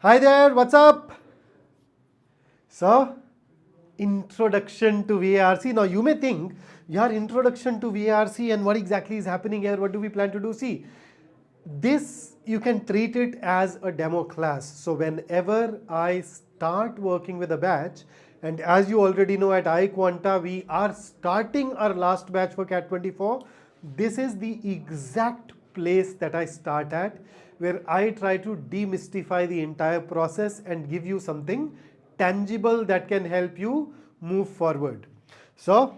Hi there, what's up? So, introduction to VARC. Now you may think, your introduction to VARC and what exactly is happening here, what do we plan to do? See, this you can treat it as a demo class. So whenever I start working with a batch, and as you already know at iQuanta, we are starting our last batch for CAT 24. This is the exact place that I start at, where I try to demystify the entire process and give you something tangible that can help you move forward. So,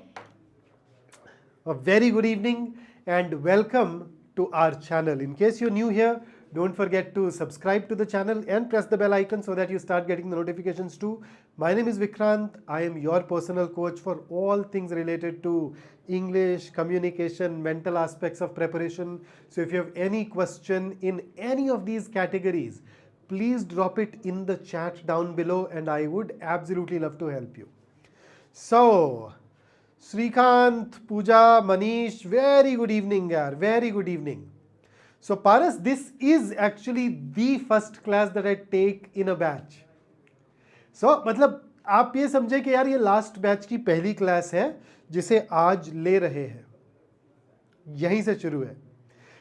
a very good evening and welcome to our channel. In case you're new here, don't forget to subscribe to the channel and press the bell icon so that you start getting the notifications too. My name is Vikrant. I am your personal coach for all things related to English, communication, mental aspects of preparation. So if you have any question in any of these categories, please drop it in the chat down below and I would absolutely love to help you. So, Srikanth, Pooja, Manish, very good evening, yaar. Very good evening. So, Paras, this is actually the first class that I take in a batch. So, मतलब आप ये समझे कि यार ये last batch की पहली class है जिसे आज ले रहे हैं, यहीं से शुरू है.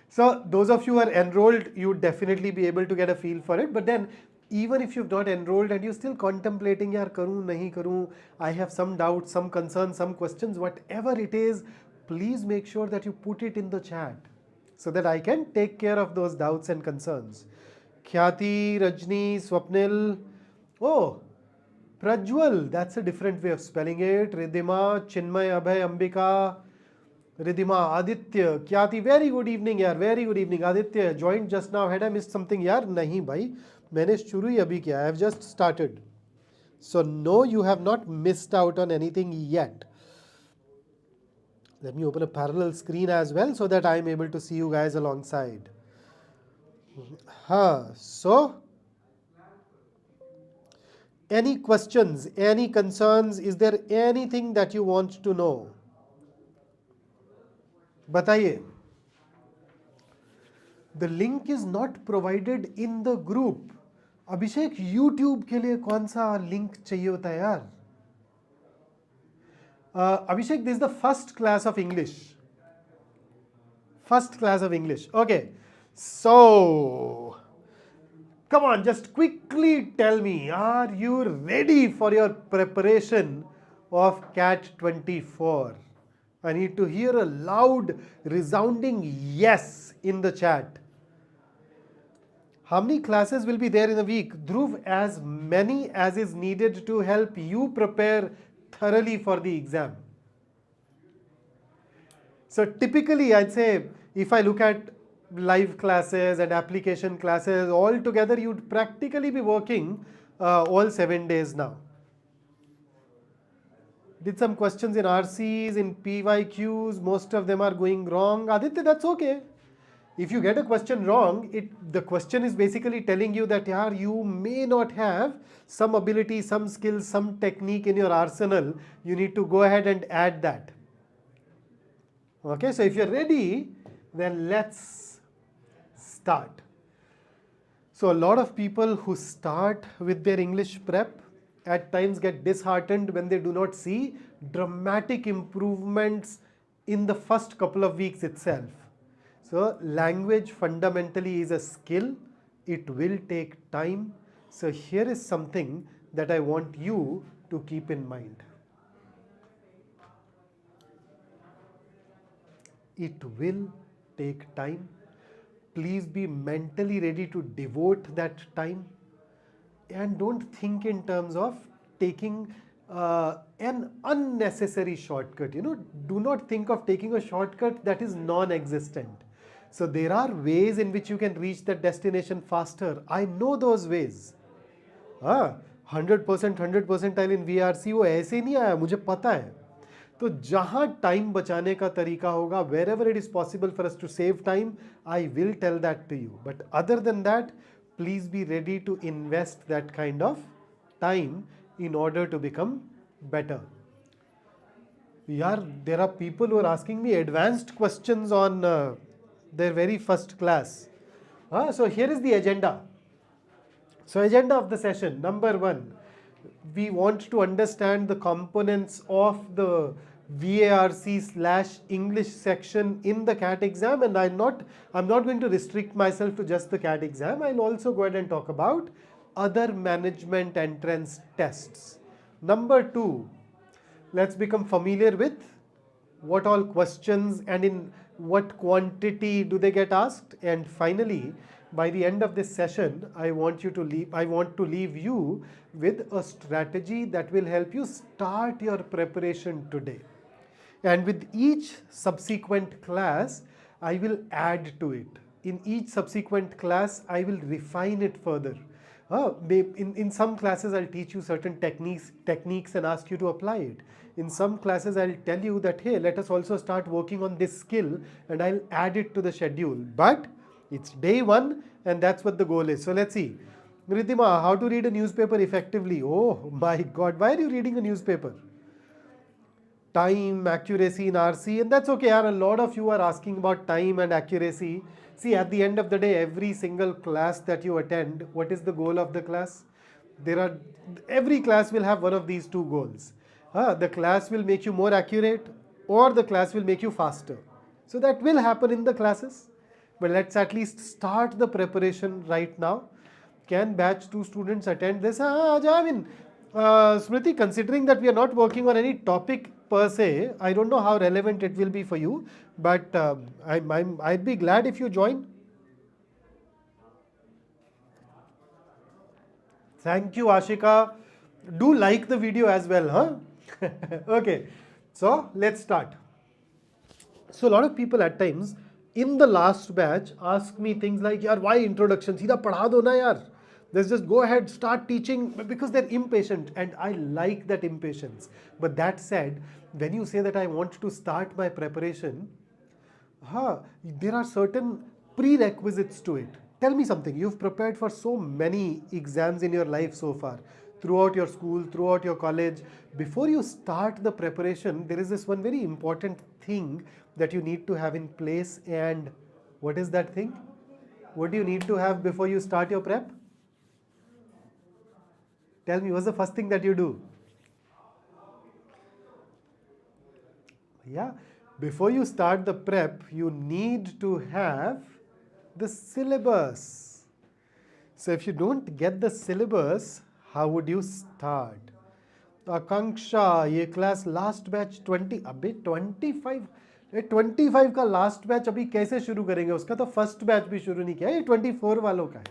So, those of you who are enrolled, you would definitely be able to get a feel for it. But then, even if you've not enrolled and you're still contemplating, yaar, karu, nahi karu, I have some doubts, some concerns, some questions, whatever it is, please make sure that you put it in the chat so that I can take care of those doubts and concerns. Khyati, Rajni, Swapnil, oh, Prajwal, that's a different way of spelling it. Ridhima, Chinmay, Abhay, Ambika, Ridhima, Aditya, Kyati, very good evening yaar, very good evening. Aditya joined just now. Had I missed something yaar? Nahi bhai, मैंने शुरू ही अभी किया. I have just started. So no, you have not missed out on anything yet. Let me open a parallel screen as well so that I am able to see you guys alongside. So any questions, any concerns? Is there anything that you want to know? बताइए. The link is not provided in the group. Abhishek, YouTube के लिए कौन सा link चाहिए होता है यार? Abhishek, this is the first class of English. First class of English. Okay. So, come on, just quickly tell me, are you ready for your preparation of CAT 24? I need to hear a loud, resounding yes in the chat. How many classes will be there in a week? Dhruv, as many as is needed to help you prepare thoroughly for the exam. So typically, I'd say if I look at live classes and application classes, all together you'd practically be working all 7 days now. Did some questions in RCs, in PYQs, most of them are going wrong. Aditya, that's okay. If you get a question wrong, the question is basically telling you that yaar, you may not have some ability, some skills, some technique in your arsenal. You need to go ahead and add that. Okay, so if you're ready, then let's start. So a lot of people who start with their English prep at times get disheartened when they do not see dramatic improvements in the first couple of weeks itself. So language fundamentally is a skill. It will take time. So here is something that I want you to keep in mind. It will take time. Please be mentally ready to devote that time. And don't think in terms of taking an unnecessary shortcut. Do not think of taking a shortcut that is non-existent. So there are ways in which you can reach that destination faster. I know those ways. 100% percentile in VRC वो ऐसे नहीं आया, मुझे पता है. तो जहाँ time बचाने का तरीका होगा, wherever it is possible for us to save time, I will tell that to you. But other than that, please be ready to invest that kind of time in order to become better. There are people who are asking me advanced questions on their very first class. So here is the agenda. So agenda of the session, number 1, we want to understand the components of the VARC/English section in the CAT exam, and I'm not going to restrict myself to just the CAT exam. I'll also go ahead and talk about other management entrance tests. Number 2, let's become familiar with what all questions and in what quantity do they get asked. And finally, by the end of this session, I want to leave you with a strategy that will help you start your preparation today. And with each subsequent class, I will add to it. In each subsequent class, I will refine it further. In some classes, I'll teach you certain techniques and ask you to apply it. In some classes, I'll tell you that, hey, let us also start working on this skill, and I'll add it to the schedule. But it's day 1, and that's what the goal is. So let's see. Riddhima, how to read a newspaper effectively? Oh my God, why are you reading a newspaper? Time, accuracy in RC, and that's okay. A lot of you are asking about time and accuracy. See, at the end of the day, every single class that you attend, what is the goal of the class? Every class will have one of these 2 goals. The class will make you more accurate, or the class will make you faster. So that will happen in the classes. But let's at least start the preparation right now. Can batch 2 students attend this? Smriti, considering that we are not working on any topic per se, I don't know how relevant it will be for you, but I'd be glad if you join. Thank you, Ashika. Do like the video as well, huh? Okay, so let's start. So a lot of people at times in the last batch ask me things like, yaar, why introduction? Seedha padha do na yaar. Let's just go ahead, start teaching, because they're impatient, and I like that impatience. But that said, when you say that I want to start my preparation, there are certain prerequisites to it. Tell me something. You've prepared for so many exams in your life so far, throughout your school, throughout your college. Before you start the preparation, there is this one very important thing that you need to have in place. And what is that thing? What do you need to have before you start your prep? Tell me, what's the first thing that you do? Yeah, before you start the prep, you need to have the syllabus. So if you don't get the syllabus, how would you start? Akanksha, ये class last batch 20, अबे 25 का last batch अभी कैसे शुरू करेंगे? उसका तो first batch भी शुरू नहीं किया, ये 24 वालों का है.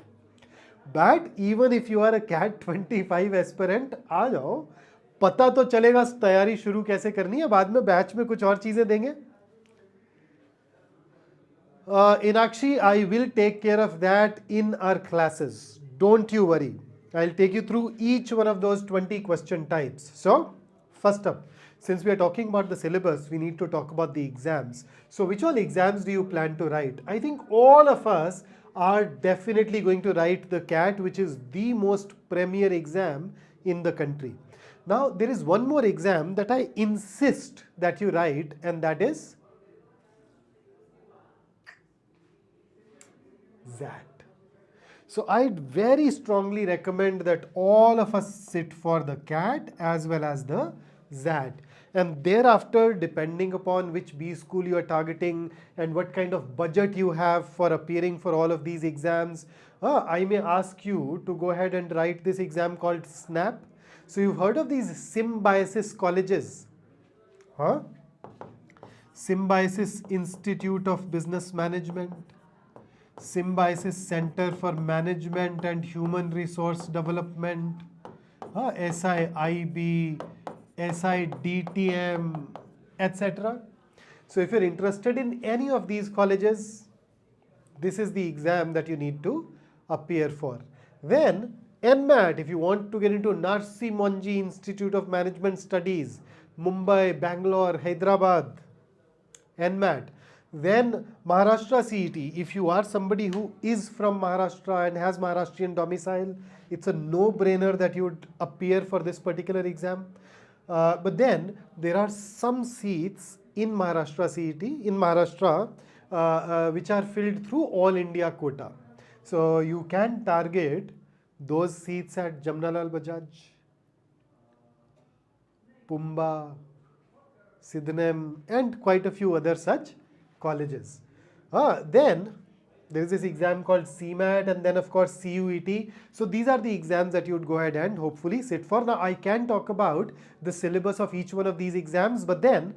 But even if you are a CAT 25 aspirant, आ जाओ, पता तो चलेगा तैयारी शुरू कैसे करनी है. बाद में बैच में कुछ और चीजें देंगे. Inakshi, I will take care of that in our classes. Don't you worry. I'll take you through each one of those 20 question types. So, first up, since we are talking about the syllabus, we need to talk about the exams. So, which all exams do you plan to write? I think all of us are definitely going to write the CAT, which is the most premier exam in the country. Now, there is one more exam that I insist that you write, and that is XAT. So, I'd very strongly recommend that all of us sit for the CAT as well as the XAT. And thereafter, depending upon which B school you are targeting and what kind of budget you have for appearing for all of these exams, I may ask you to go ahead and write this exam called SNAP. So you've heard of these symbiosis colleges? Symbiosis Institute of Business Management, Symbiosis Center for Management and Human Resource Development, SIIB, SIDTM, etc. So if you're interested in any of these colleges, this is the exam that you need to appear for. Then NMAT, if you want to get into Narsi Monji Institute of Management Studies, Mumbai, Bangalore, Hyderabad, NMAT. Then Maharashtra CET, if you are somebody who is from Maharashtra and has Maharashtrian domicile, it's a no-brainer that you would appear for this particular exam. But then there are some seats in Maharashtra CET, in Maharashtra, which are filled through All India quota. So you can target those seats at Jamnalal Bajaj, Pumba, Sydenham, and quite a few other such colleges. Then there is this exam called CMAT, and then of course CUET. So these are the exams that you would go ahead and hopefully sit for. Now I can talk about the syllabus of each one of these exams, but then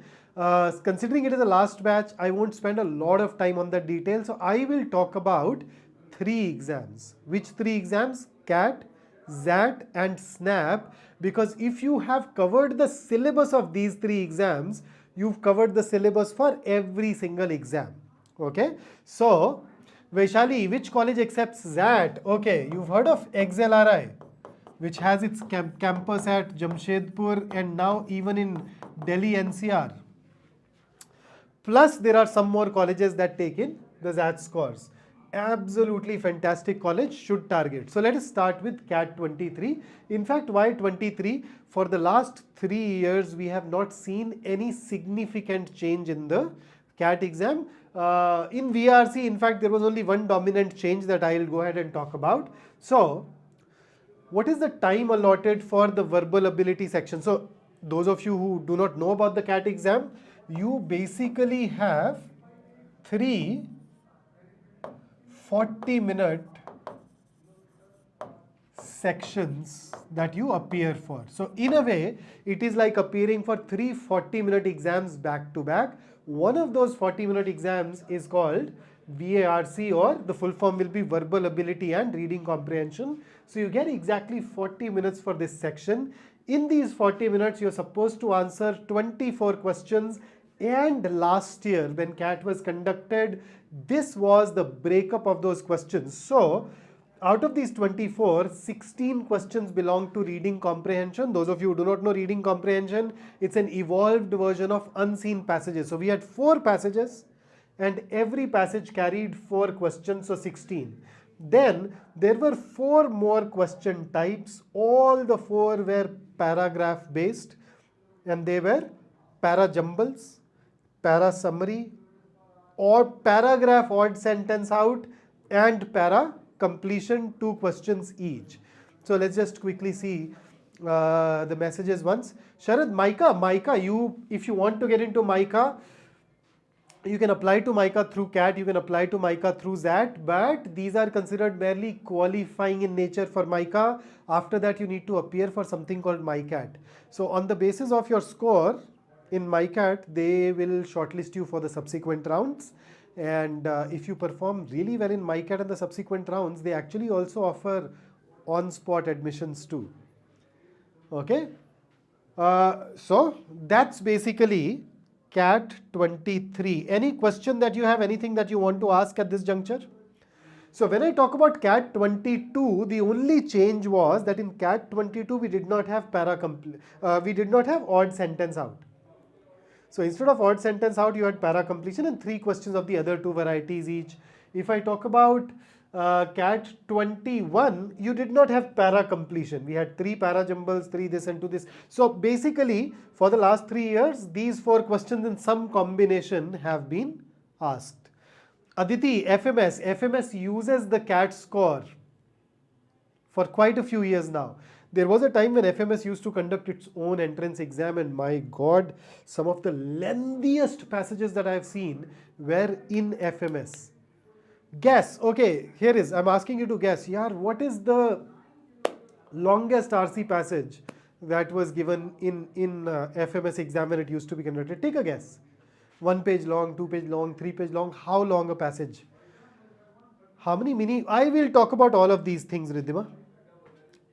considering it is the last batch, I won't spend a lot of time on the details. So I will talk about 3 exams. Which 3 exams? CAT, XAT and SNAP, because if you have covered the syllabus of these 3 exams, you've covered the syllabus for every single exam. Okay, so Vaishali, which college accepts XAT? Okay, you've heard of XLRI, which has its campus at Jamshedpur and now even in Delhi NCR. Plus there are some more colleges that take in the XAT scores. Absolutely fantastic college, should target. So let us start with CAT 23. In fact, why 23? For the last 3 years, we have not seen any significant change in the CAT exam. In VRC, in fact, there was only one dominant change that I will go ahead and talk about. So, what is the time allotted for the verbal ability section? So, those of you who do not know about the CAT exam, you basically have 3 40-minute sections that you appear for. So in a way, it is like appearing for 3 40-minute exams back to back. One of those 40-minute exams is called VARC, or the full form will be Verbal Ability and Reading Comprehension. So you get exactly 40 minutes for this section. In these 40 minutes, you're supposed to answer 24 questions. And last year when CAT was conducted, this was the breakup of those questions. So out of these 24, 16 questions belong to reading comprehension. Those of you who do not know reading comprehension, it's an evolved version of unseen passages. So we had 4 passages and every passage carried 4 questions, so 16. Then there were 4 more question types. All the 4 were paragraph based, and they were para jumbles, para summary, or paragraph odd sentence out, and para completion, 2 questions each. So let's just quickly see the messages once. Sharad, Micah, you, if you want to get into Micah, you can apply to Micah through CAT, you can apply to Micah through XAT, but these are considered barely qualifying in nature for Micah. After that, you need to appear for something called MyCAT. So on the basis of your score in MyCAT, they will shortlist you for the subsequent rounds. And if you perform really well in MyCAT and the subsequent rounds, they actually also offer on-spot admissions too. Okay. So that's basically CAT 23. Any question that you have, anything that you want to ask at this juncture? So when I talk about CAT 22, the only change was that in CAT 22 we did not have we did not have odd sentence out. So instead of odd sentence out, you had para completion and 3 questions of the other 2 varieties each. If I talk about CAT 21, you did not have para completion. We had 3 para jumbles, 3 this and 2 this. So basically, for the last 3 years, these 4 questions in some combination have been asked. Aditi, FMS uses the CAT score for quite a few years now. There was a time when FMS used to conduct its own entrance exam, and my God, some of the lengthiest passages that I have seen were in FMS. Guess, okay, here is, I'm asking you to guess. Yaar, what is the longest RC passage that was given in FMS exam when it used to be conducted? Take a guess. 1 page long, 2 page long, 3 page long. How long a passage? How many mini? I will talk about all of these things, Riddhima.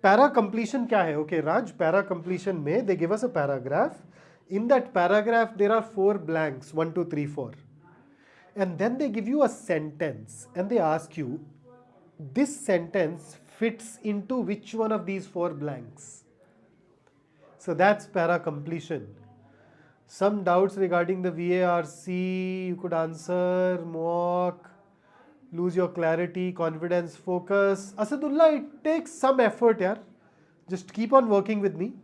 Para completion kya hai? Okay, Raj, para completion mein, they give us a paragraph. In that paragraph, there are 4 blanks, 1, 2, 3, 4. And then they give you a sentence and they ask you, this sentence fits into which one of these 4 blanks? So that's para completion. Some doubts regarding the VARC, you could answer, mock, lose your clarity, confidence, focus. Asadullah, it takes some effort, yaar. Just keep on working with me.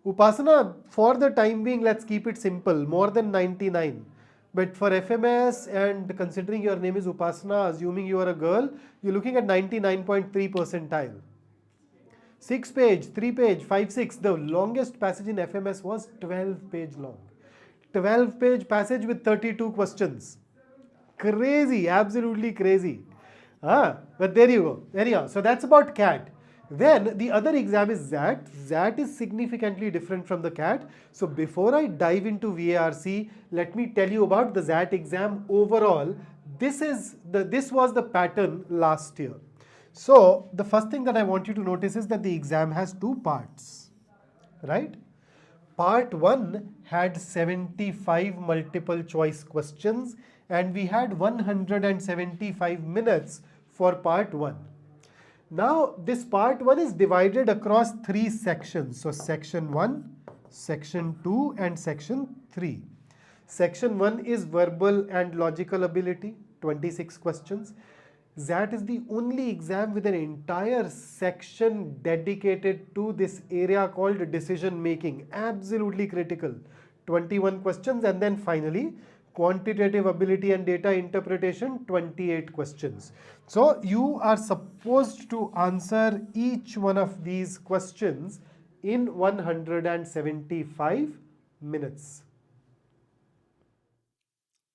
Upasana, for the time being, let's keep it simple, more than 99. But for FMS, and considering your name is Upasana, assuming you are a girl, you're looking at 99.3 percentile. 6 page, 3 page, 5, 6. The longest passage in FMS was 12 page long. 12 page passage with 32 questions. Crazy, absolutely crazy. But there you go. Anyhow, so that's about CAT. Then the other exam is XAT. XAT is significantly different from the CAT. So before I dive into VARC, let me tell you about the XAT exam overall. This was the pattern last year. So the first thing that I want you to notice is that the exam has two parts, right? Part 1 had 75 multiple choice questions and we had 175 minutes for part 1. Now this part 1 is divided across 3 sections. So section 1, section 2 and section 3. Section 1 is verbal and logical ability, 26 questions. XAT is the only exam with an entire section dedicated to this area called decision making. Absolutely critical. 21 questions, and then finally quantitative ability and data interpretation, 28 questions. So you are supposed to answer each one of these questions in 175 minutes.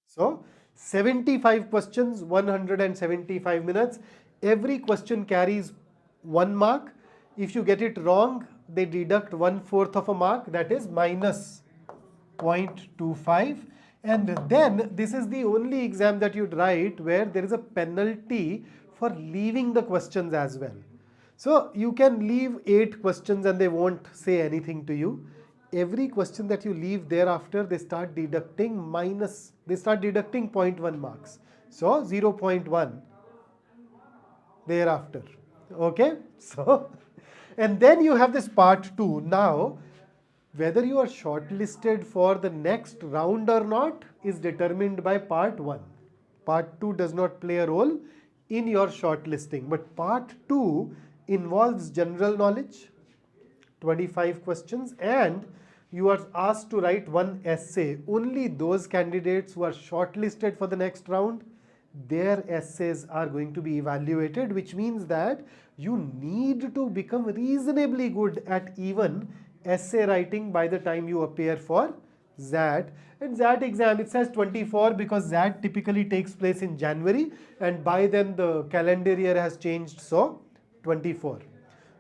So 75 questions, 175 minutes. Every question carries 1 mark. If you get it wrong, they deduct 1/4 of a mark, that is minus 0.25. And then this is the only exam that you'd write where there is a penalty for leaving the questions as well. So you can leave 8 questions and they won't say anything to you. Every question that you leave thereafter, they start deducting 0.1 marks. So 0.1 thereafter. Okay? So, and then you have this part 2. Now, whether you are shortlisted for the next round or not is determined by part 1. Part 2 does not play a role in your shortlisting. But part 2 involves general knowledge, 25 questions, and you are asked to write 1 essay. Only those candidates who are shortlisted for the next round, their essays are going to be evaluated, which means that you need to become reasonably good at even essay writing by the time you appear for XAT. And XAT exam, it says 24 because XAT typically takes place in January, and by then the calendar year has changed, so 24.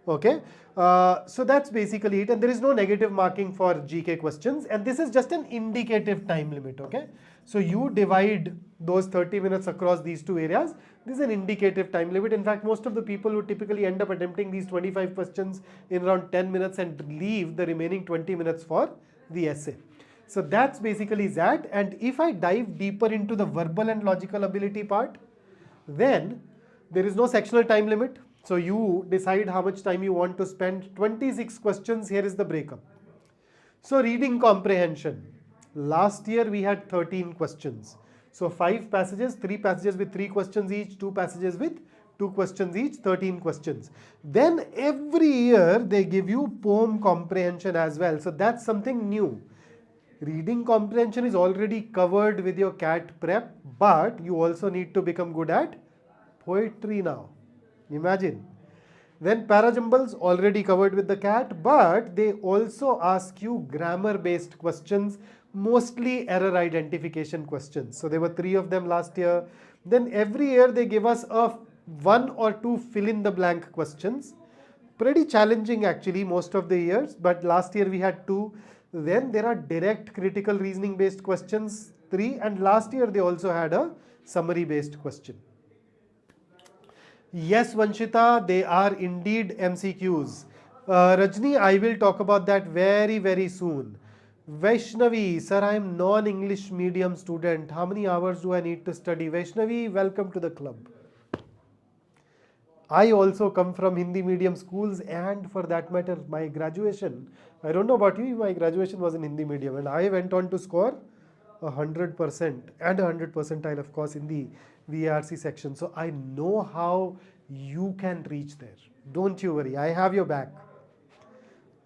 Okay, so that's basically it, and there is no negative marking for GK questions, and this is just an indicative time limit. Okay, so you divide those 30 minutes across these two areas. This is an indicative time limit. In fact, most of the people who typically end up attempting these 25 questions in around 10 minutes and leave the remaining 20 minutes for the essay. So that's basically that. And if I dive deeper into the verbal and logical ability part, then there is no sectional time limit. So you decide how much time you want to spend. 26 questions, here is the breakup. So reading comprehension. Last year we had 13 questions. So 5 passages, 3 passages with 3 questions each, 2 passages with 2 questions each, 13 questions. Then every year they give you poem comprehension as well. So that's something new. Reading comprehension is already covered with your CAT prep, but you also need to become good at poetry now. Imagine. Then parajumbles already covered with the CAT, but they also ask you grammar based questions, mostly error identification questions. So there were 3 of them last year. Then every year they give us 1 or 2 fill in the blank questions. Pretty challenging actually most of the years, but last year we had 2. Then there are direct critical reasoning based questions, 3, and last year they also had a summary based question. Yes, Vanshita, they are indeed MCQs. Rajni, I will talk about that very, very soon. Vaishnavi, sir, I am non-English medium student. How many hours do I need to study? Vaishnavi, welcome to the club. I also come from Hindi medium schools, and for that matter, my graduation, I don't know about you, my graduation was in Hindi medium, and I went on to score 100% and 100 percentile, of course, in the VARC section. So I know how you can reach there. Don't you worry, I have your back.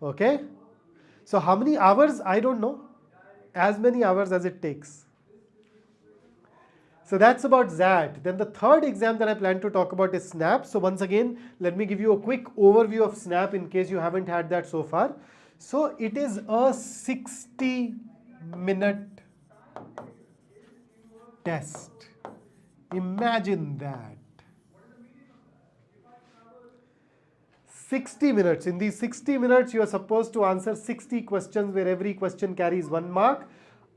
Okay? So how many hours? I don't know. As many hours as it takes. So that's about XAT. Then the third exam that I plan to talk about is SNAP. So once again, let me give you a quick overview of SNAP in case you haven't had that so far. So it is a 60-minute test. Imagine that. 60 minutes. In these 60 minutes, you are supposed to answer 60 questions where every question carries 1 mark.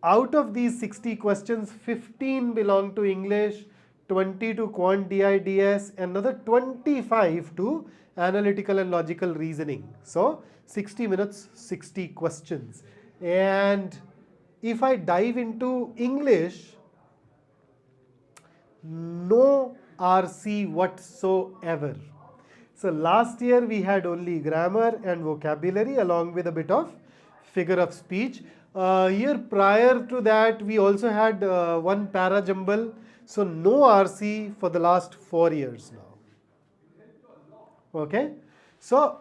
Out of these 60 questions, 15 belong to English, 20 to Quant DIDS, another 25 to analytical and logical reasoning. So 60 minutes, 60 questions. And if I dive into English, no RC whatsoever. So last year we had only grammar and vocabulary along with a bit of figure of speech. Year prior to that we also had one para jumble. So no RC for the last 4 years now. Okay. So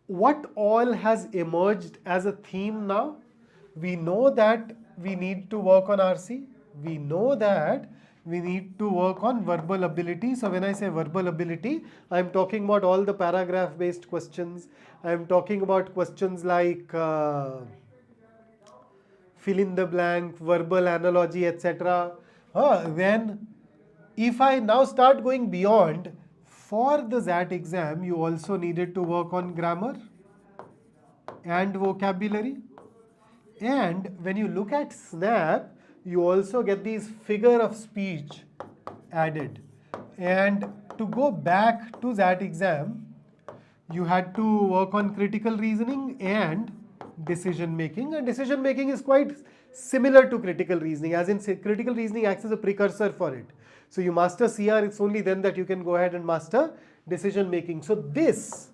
what all has emerged as a theme now? We know that we need to work on RC. We know that we need to work on verbal ability. So when I say verbal ability, I'm talking about all the paragraph based questions. I'm talking about questions like fill in the blank, verbal analogy, etc. Then if I now start going beyond, for the XAT exam, you also needed to work on grammar and vocabulary. And when you look at SNAP, you also get these figure of speech added. And to go back to that exam, you had to work on critical reasoning and decision making. And decision making is quite similar to critical reasoning, as in critical reasoning acts as a precursor for it. So you master CR, it's only then that you can go ahead and master decision making. So this,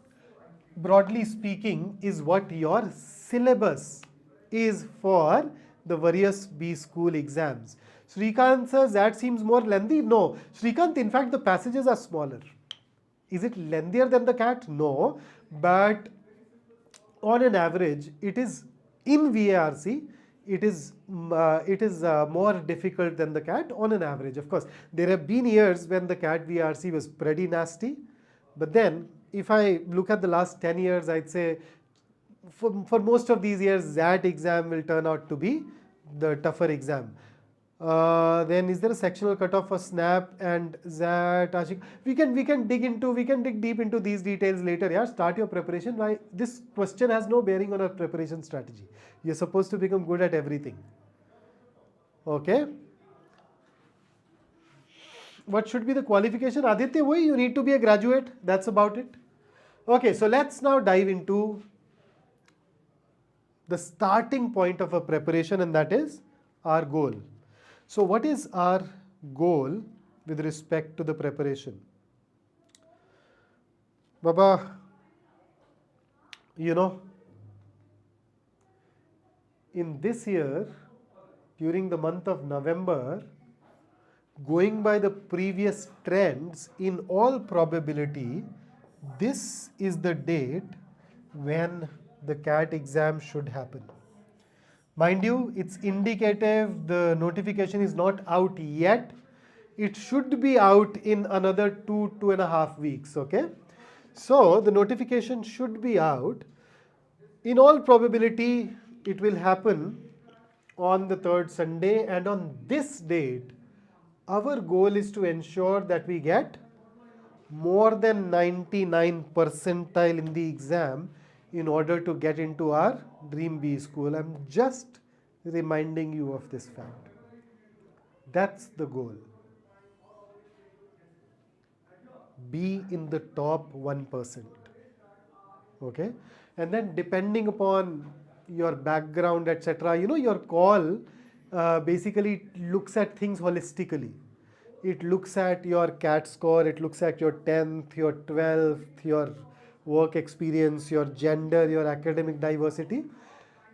broadly speaking, is what your syllabus is for the various B school exams. Srikanth says that seems more lengthy. No, Srikanth, in fact, the passages are smaller. Is it lengthier than the CAT? No, but on an average, it is in VARC, it is more difficult than the CAT on an average. Of course, there have been years when the CAT VARC was pretty nasty, but then if I look at the last 10 years, I'd say for most of these years, XAT exam will turn out to be the tougher exam. Then is there a sectional cutoff for SNAP and XAT? Ashik? We can dig deep into these details later. Yeah, start your preparation. Why this question has no bearing on our preparation strategy. You're supposed to become good at everything. Okay. What should be the qualification? Aditya, you need to be a graduate. That's about it. Okay, so let's now dive into the starting point of a preparation, and that is our goal. So what is our goal with respect to the preparation? Baba, in this year, during the month of November, going by the previous trends, in all probability, this is the date when the CAT exam should happen. Mind you, it's indicative, the notification is not out yet. It should be out in another 2.5 weeks, okay? So the notification should be out. In all probability, it will happen on the third Sunday, and on this date, our goal is to ensure that we get more than 99 percentile in the exam in order to get into our dream B school. I'm just reminding you of this fact. That's the goal. Be in the top 1%. Okay? And then depending upon your background, etc., your call basically looks at things holistically. It looks at your CAT score, it looks at your 10th, your 12th, your work experience, your gender, your academic diversity.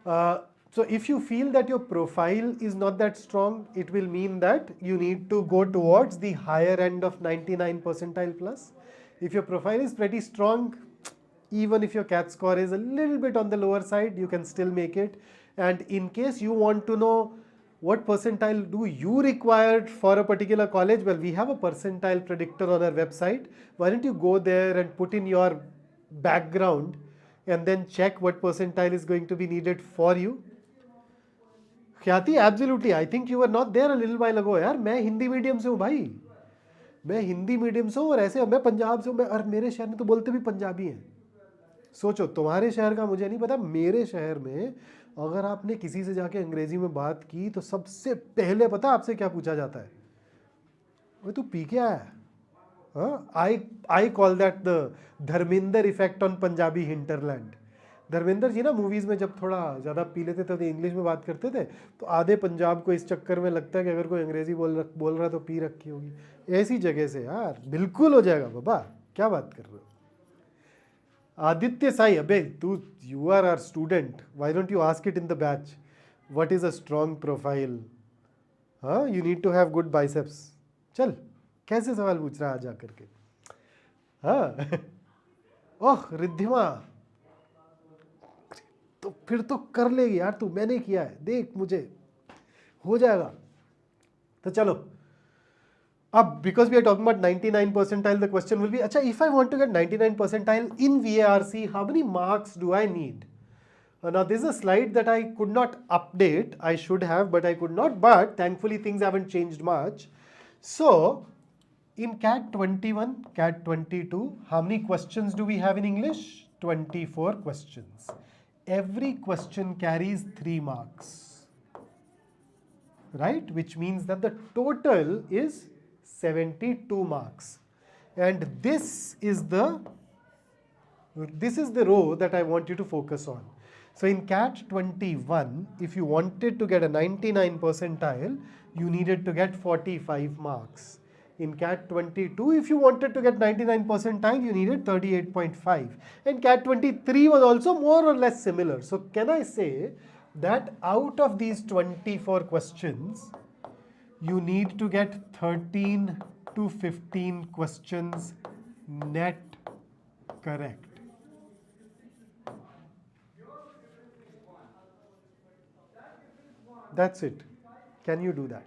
So if you feel that your profile is not that strong, it will mean that you need to go towards the higher end of 99 percentile plus. If your profile is pretty strong, even if your CAT score is a little bit on the lower side, you can still make it. And in case you want to know what percentile do you require for a particular college? Well, we have a percentile predictor on our website. Why don't you go there and put in your background and then check what percentile is going to be needed for you? ख्याति, absolutely. I think you were not there a little while ago यार. मैं Hindi medium से हूँ भाई, मैं Hindi medium से हूँ और ऐसे मैं पंजाब से हूँ. और मेरे शहर में तो बोलते भी पंजाबी हैं. सोचो, तुम्हारे शहर का मुझे नहीं पता, मेरे शहर में अगर आपने किसी से जाके अंग्रेजी में बात की तो सबसे पहले पता आपसे क्या पूछा जाता है? वो तू पी के आया? I call that the Dharmendra effect on Punjabi hinterland. Dharmendra ji ना मूवीज में जब थोड़ा ज़्यादा पी लेते थे तो इंग्लिश में बात करते थे, तो आधे पंजाब को इस चक्कर में लगता है कि अगर कोई अंग्रेजी बोल रहा तो पी रखी होगी. ऐसी जगह से यार बिल्कुल हो जाएगा बाबा, क्या बात कर रहे हो? आदित्य साई, अबे तू, you are our student, why don't you ask it in the batch, what is a strong profile? हाँ, you need to have good biceps. चल, कैसे सवाल पूछ रहा है जा करके? हाँ ओह रिद्धिमा, तो फिर तो कर लेगी यार तू, मैंने किया है, देख मुझे हो जाएगा. तो चलो अब, because we are talking about 99 percentile, the question will be, अच्छा, if I want to get 99 percentile in VARC, how many marks do I need? Now this is a slide that I could not update. I should have, but I could not. But thankfully things haven't changed much. So in CAT 21, CAT 22, how many questions do we have in English? 24 questions. Every question carries 3 marks, right? Which means that the total is 72 marks, and this is the row that I want you to focus on. So in CAT 21, if you wanted to get a 99 percentile, you needed to get 45 marks. In CAT 22, if you wanted to get 99 percentile, you needed 38.5. And CAT 23 was also more or less similar. So can I say that out of these 24 questions, you need to get 13 to 15 questions net correct? That's it. Can you do that?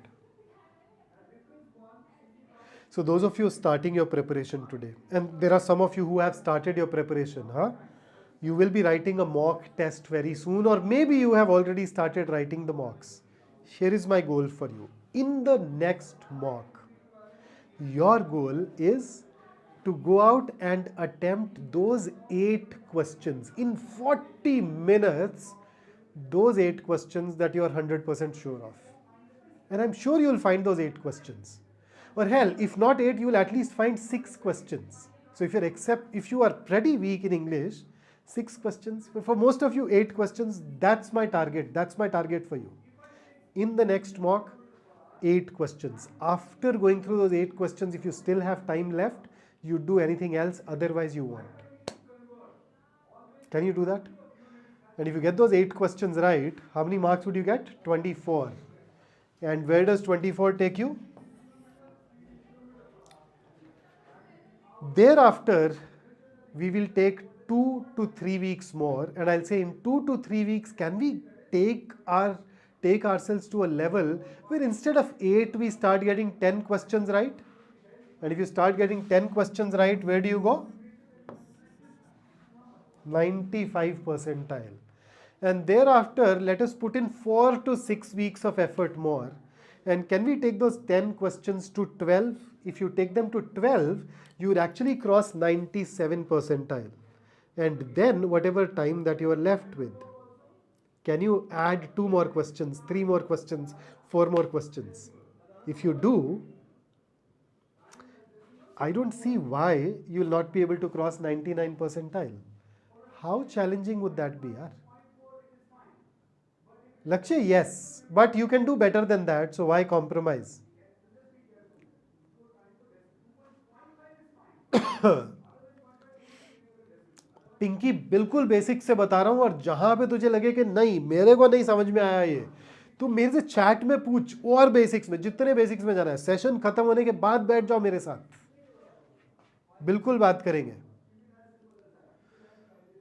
So those of you starting your preparation today, and there are some of you who have started your preparation, you will be writing a mock test very soon, or maybe you have already started writing the mocks. Here is my goal for you. In the next mock, your goal is to go out and attempt those 8 questions in 40 minutes, those 8 questions that you are 100% sure of. And I'm sure you'll find those 8 questions. Or hell, if not 8, you'll at least find 6 questions. So if you are pretty weak in English, 6 questions. For most of you, 8 questions, that's my target. That's my target for you. In the next mock, 8 questions. After going through those 8 questions, if you still have time left, you do anything else, otherwise you won't. Can you do that? And if you get those 8 questions right, how many marks would you get? 24. And where does 24 take you? Thereafter, we will take 2 to 3 weeks more, and I'll say in 2 to 3 weeks, can we take ourselves to a level where instead of 8, we start getting 10 questions right? And if you start getting 10 questions right, where do you go? 95 percentile. And thereafter, let us put in 4 to 6 weeks of effort more. And can we take those 10 questions to 12? If you take them to 12, you would actually cross 97 percentile. And then whatever time that you are left with, can you add 2 more questions, 3 more questions, 4 more questions? If you do, I don't see why you will not be able to cross 99 percentile. How challenging would that be, yaar? Lakshay, yes, but you can do better than that, so why compromise? Pinky, बिल्कुल basic से बता रहा हूं, और जहां पे तुझे लगे कि नहीं मेरे को नहीं समझ में आया ये, तू मेरे से चैट में पूछ, और बेसिक्स में, जितने बेसिक्स में जाना है, सेशन खत्म होने के बाद बैठ जाओ मेरे साथ, बिल्कुल बात करेंगे.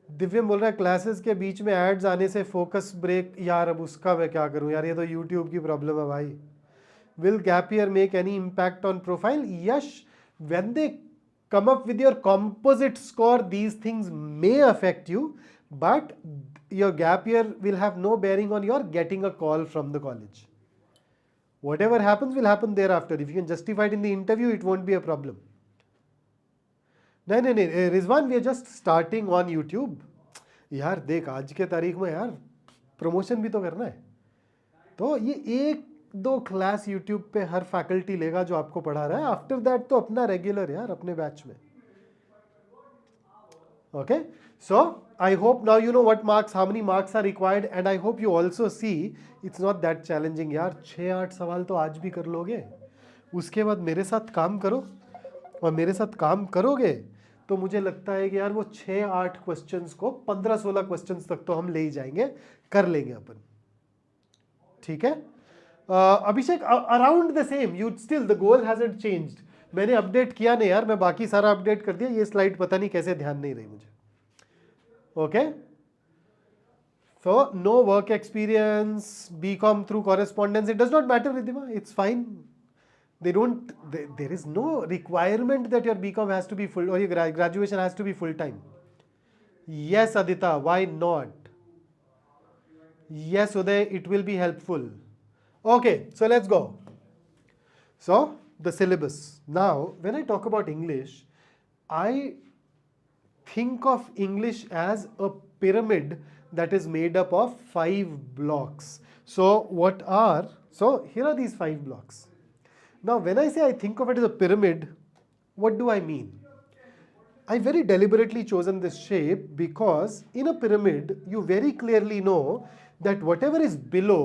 दिव्यम बोल रहा है क्लासेस के बीच में एड्स आने से फोकस ब्रेक, यार अब उसका मैं क्या करूं यार, ये तो यूट्यूब की प्रॉब्लम है भाई. Will gap year make any impact on profile? Yes, when they come up with your composite score, these things may affect you, but your gap year will have no bearing on your getting a call from the college. Whatever happens will happen thereafter. If you can justify it in the interview, it won't be a problem. नहीं Rizwan, we are just starting on YouTube. यार देख आज के तारीख में यार promotion भी तो करना है, तो ये एक दो क्लास यूट्यूब पे हर फैकल्टी लेगा जो आपको पढ़ा रहा है. आफ्टर दैट तो अपना रेगुलर यार अपने बैच में. Okay, so I hope now you know what marks, how many marks are required, and I hope you also see it's not that challenging. यार 6-8 सवाल तो आज भी कर लोगे, उसके बाद मेरे साथ काम करो, और मेरे साथ काम करोगे तो मुझे लगता है कि यार वो 6-8 क्वेश्चंस को 15-16 क्वेश्चंस तक तो हम ले ही जाएंगे, कर लेंगे अपन. ठीक है Abhishek, around the same, you still the goal hasn't changed. मैंने अपडेट किया नहीं यार, मैं बाकी सारा अपडेट कर दिया, ये स्लाइड पता नहीं कैसे ध्यान नहीं रही मुझे. Okay, so no work experience, BCom through correspondence, it does not matter Riddhima, it's fine. There is no requirement that your BCom has to be full or your graduation has to be full time. Yes Adita, why not? Yes Uday, it will be helpful. Okay, so let's go. So the syllabus. Now when I talk about English, I think of English as a pyramid that is made up of 5 blocks. So here are these 5 blocks. Now when I say I think of it as a pyramid, what do I mean? I very deliberately chosen this shape because in a pyramid you very clearly know that whatever is below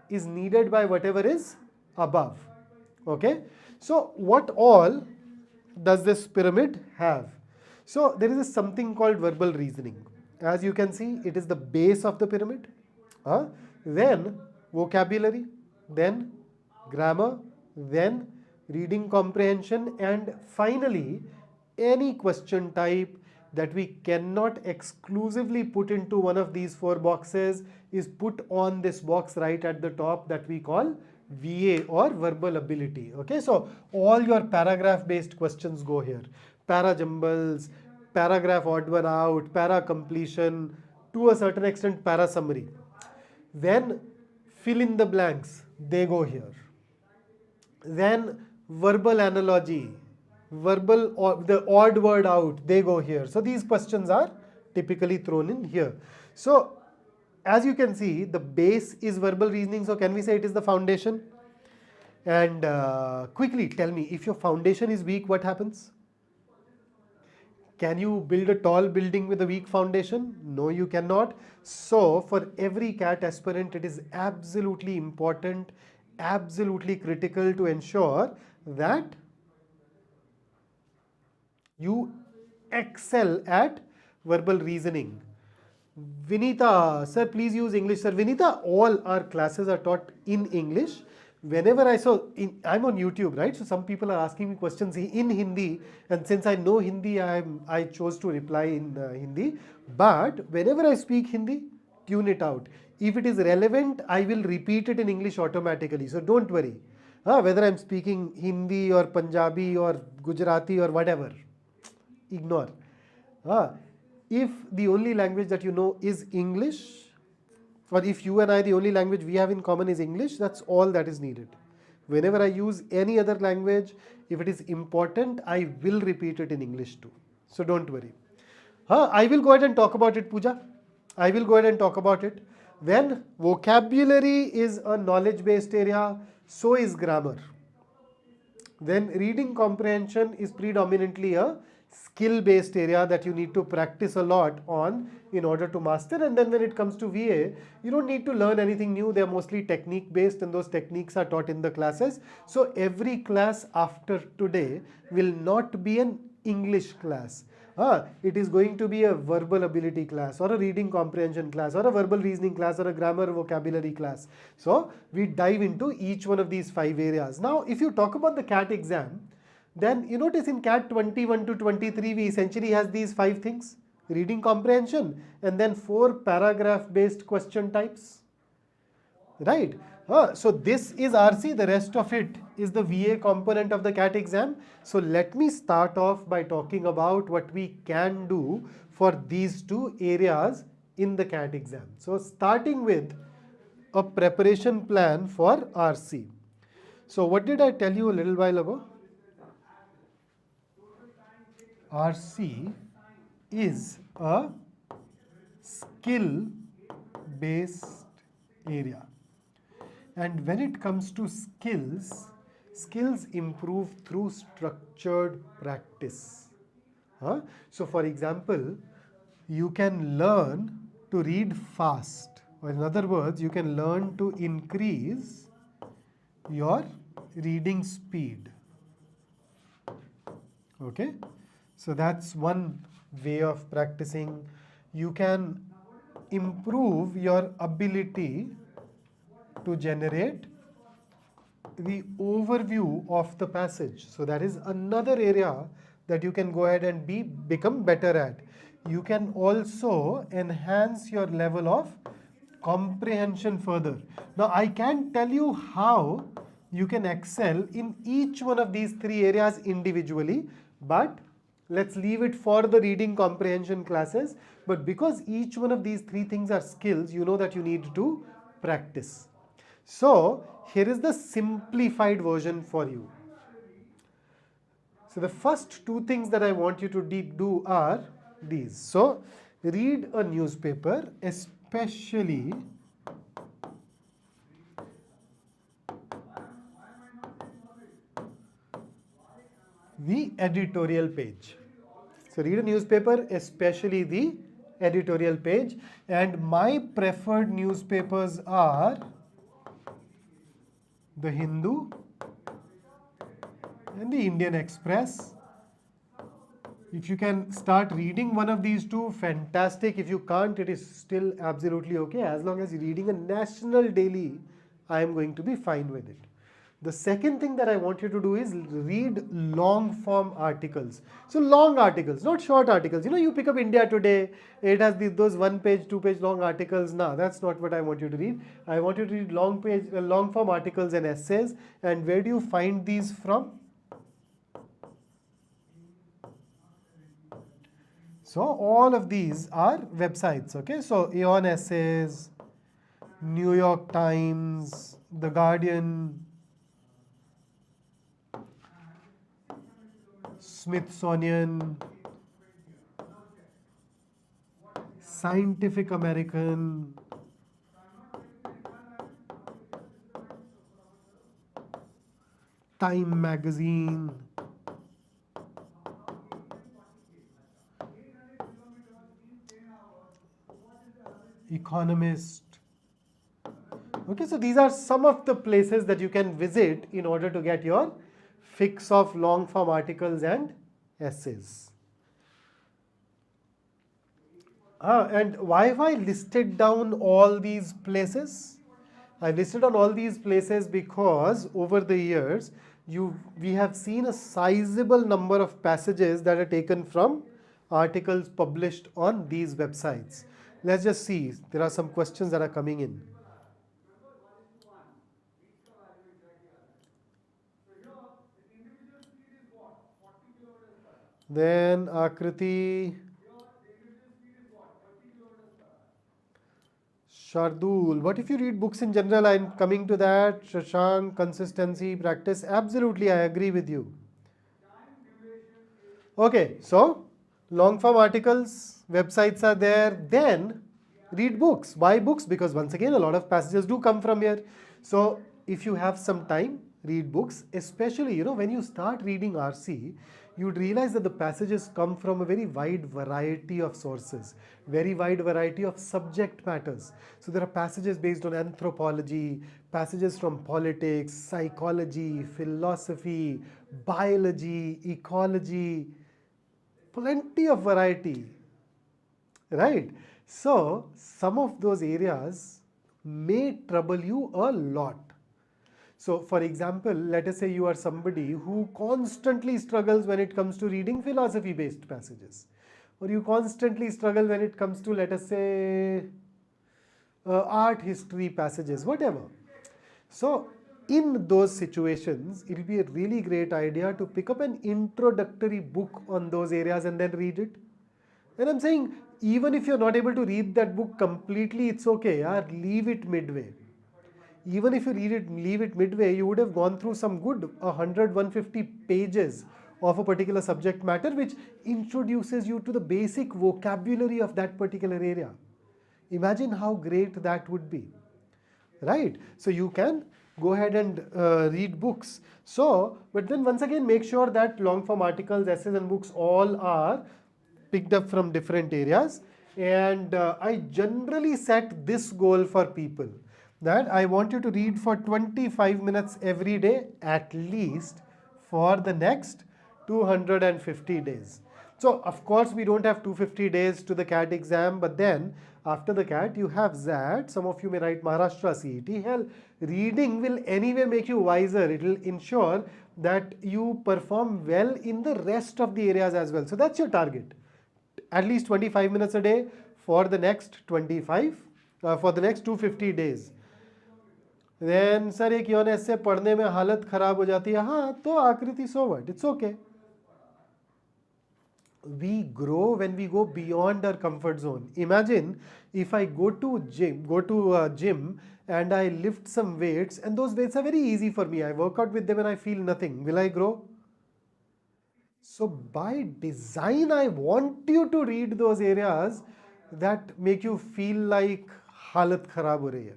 is needed by whatever is above. Okay, so what all does this pyramid have? So there is something called verbal reasoning. As you can see, it is the base of the pyramid. Then vocabulary, then grammar, then reading comprehension, and finally any question type that we cannot exclusively put into one of these 4 boxes is put on this box right at the top that we call VA or verbal ability. Okay, so all your paragraph based questions go here. Para jumbles, paragraph odd one out, para completion, to a certain extent para summary. Then fill in the blanks, they go here. Then verbal analogy, the odd word out, they go here. So these questions are typically thrown in here. So as you can see, the base is verbal reasoning. So can we say it is the foundation? And quickly tell me, if your foundation is weak, what happens? Can you build a tall building with a weak foundation? No, you cannot. So for every CAT aspirant, it is absolutely important, absolutely critical to ensure that you excel at verbal reasoning. Vinita, sir, please use English. Sir, Vinita, all our classes are taught in English. Whenever I'm on YouTube, right? So some people are asking me questions in Hindi, and since I know Hindi, I chose to reply in Hindi. But whenever I speak Hindi, tune it out. If it is relevant, I will repeat it in English automatically. So don't worry. Whether I'm speaking Hindi or Punjabi or Gujarati or whatever, ignore. If the only language that you know is English, or if you and I, the only language we have in common is English, that's all that is needed. Whenever I use any other language, if it is important, I will repeat it in English too. So don't worry. I will go ahead and talk about it, Pooja. I will go ahead and talk about it. Then vocabulary is a knowledge-based area, so is grammar. Then reading comprehension is predominantly a skill-based area that you need to practice a lot on in order to master. And then when it comes to VA, you don't need to learn anything new. They're mostly technique-based, and those techniques are taught in the classes. So every class after today will not be an English class. It is going to be a verbal ability class, or a reading comprehension class, or a verbal reasoning class, or a grammar vocabulary class. So we dive into each one of these 5 areas. Now, if you talk about the CAT exam, then you notice in CAT 21 to 23, we essentially has these 5 things. reading comprehension, and then 4 paragraph based question types. Right? So this is RC, the rest of it is the VA component of the CAT exam. So let me start off by talking about what we can do for these two areas in the CAT exam. So starting with a preparation plan for RC. So what did I tell you a little while ago? RC is a skill based area. And when it comes to skills, skills improve through structured practice. So for example, you can learn to read fast. Or in other words, you can learn to increase your reading speed. Okay? So that's one way of practicing. You can improve your ability to generate the overview of the passage. So that is another area that you can go ahead and become better at. You can also enhance your level of comprehension further. Now I can't tell you how you can excel in each one of these 3 areas individually, but let's leave it for the reading comprehension classes. But because each one of these 3 things are skills, you know that you need to practice. So here is the simplified version for you. So the first 2 things that I want you to do are these. So read a newspaper, especially the editorial page. So read a newspaper, especially the editorial page. And my preferred newspapers are the Hindu and the Indian Express. If you can start reading one of these 2, fantastic. If you can't, it is still absolutely okay. As long as you're reading a national daily, I am going to be fine with it. The second thing that I want you to do is read long form articles. So long articles, not short articles. You pick up India Today, it has those 1 page, 2 page long articles. No, that's not what I want you to read. I want you to read long form articles and essays. And where do you find these from? So all of these are websites, okay? So Aeon Essays, New York Times, The Guardian, Smithsonian, Scientific American, Time Magazine, Economist. Okay, so these are some of the places that you can visit in order to get your fix of long form articles and essays. And why have I listed down all these places? I listed down all these places because over the years we have seen a sizable number of passages that are taken from articles published on these websites. Let's just see. There are some questions that are coming in. Then Akriti, Shardul, what if you read books in general? I'm coming to that. Shashank, consistency, practice. Absolutely, I agree with you. Okay, so long form articles, websites are there. Then read books. Why books? Because once again, a lot of passages do come from here. So if you have some time, read books. Especially, when you start reading RC, you'd realize that the passages come from a very wide variety of sources, very wide variety of subject matters. So there are passages based on anthropology, passages from politics, psychology, philosophy, biology, ecology, plenty of variety, right? So some of those areas may trouble you a lot. So for example, let us say you are somebody who constantly struggles when it comes to reading philosophy-based passages. or you constantly struggle when it comes to, let us say, art history passages, whatever. So in those situations, it will be a really great idea to pick up an introductory book on those areas and then read it. And I'm saying, even if you're not able to read that book completely, it's okay. Yeah? Leave it midway. Even if you leave it midway, you would have gone through some good 100, 150 pages of a particular subject matter, which introduces you to the basic vocabulary of that particular area. Imagine how great that would be, right? So you can go ahead and read books. So, but then once again, make sure that long form articles, essays and books all are picked up from different areas. And I generally set this goal for people, that I want you to read for 25 minutes every day at least for the next 250 days. So of course we don't have 250 days to the CAT exam, but then after the CAT you have XAT. Some of you may write Maharashtra CET. Hell, reading will anyway make you wiser. It will ensure that you perform well in the rest of the areas as well. So that's your target. At least 25 minutes a day for the next 250 days. Then sir एक योन ऐसे पढ़ने में हालत खराब हो जाती है, हाँ तो आकृति so what, it's okay. We grow when we go beyond our comfort zone. Imagine if I go to a gym and I lift some weights, and those weights are very easy for me. I work out with them and I feel nothing. Will I grow? So by design, I want you to read those areas that make you feel like halat kharab ho rahi hai.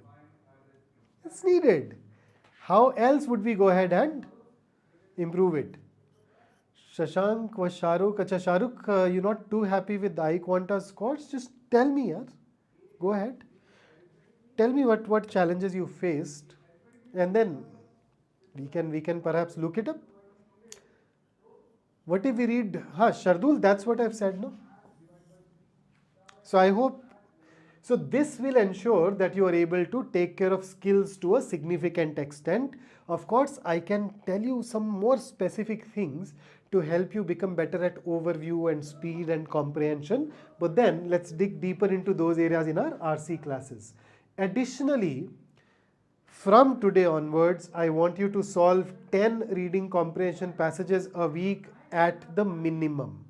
It's needed. How else would we go ahead and improve it? Shashank was Shahrukh. Acha Shahrukh, you're not too happy with the iQuanta scores? Just tell me, yaar. Go ahead. Tell me what challenges you faced, and then we can perhaps look it up. What if we read, Shardul, that's what I've said, no? So I hope, so this will ensure that you are able to take care of skills to a significant extent. Of course, I can tell you some more specific things to help you become better at overview and speed and comprehension. But then let's dig deeper into those areas in our RC classes. Additionally, from today onwards, I want you to solve 10 reading comprehension passages a week at the minimum.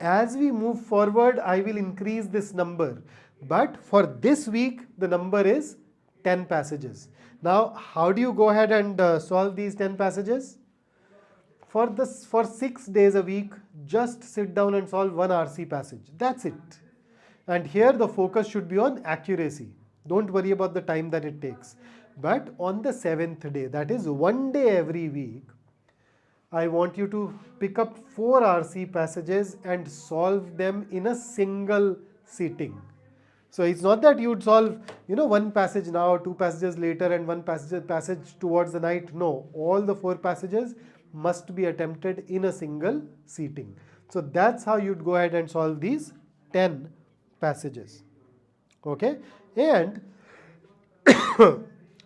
As we move forward, I will increase this number. But for this week, the number is 10 passages. Now, how do you go ahead and solve these 10 passages? For 6 days a week, just sit down and solve one RC passage. That's it. And here the focus should be on accuracy. Don't worry about the time that it takes. But on the 7th day, that is one day every week, I want you to pick up 4 RC passages and solve them in a single sitting. So it's not that you'd solve, one passage now, 2 passages later, and one passage towards the night. No, all the 4 passages must be attempted in a single sitting. So that's how you'd go ahead and solve these 10 passages. Okay? And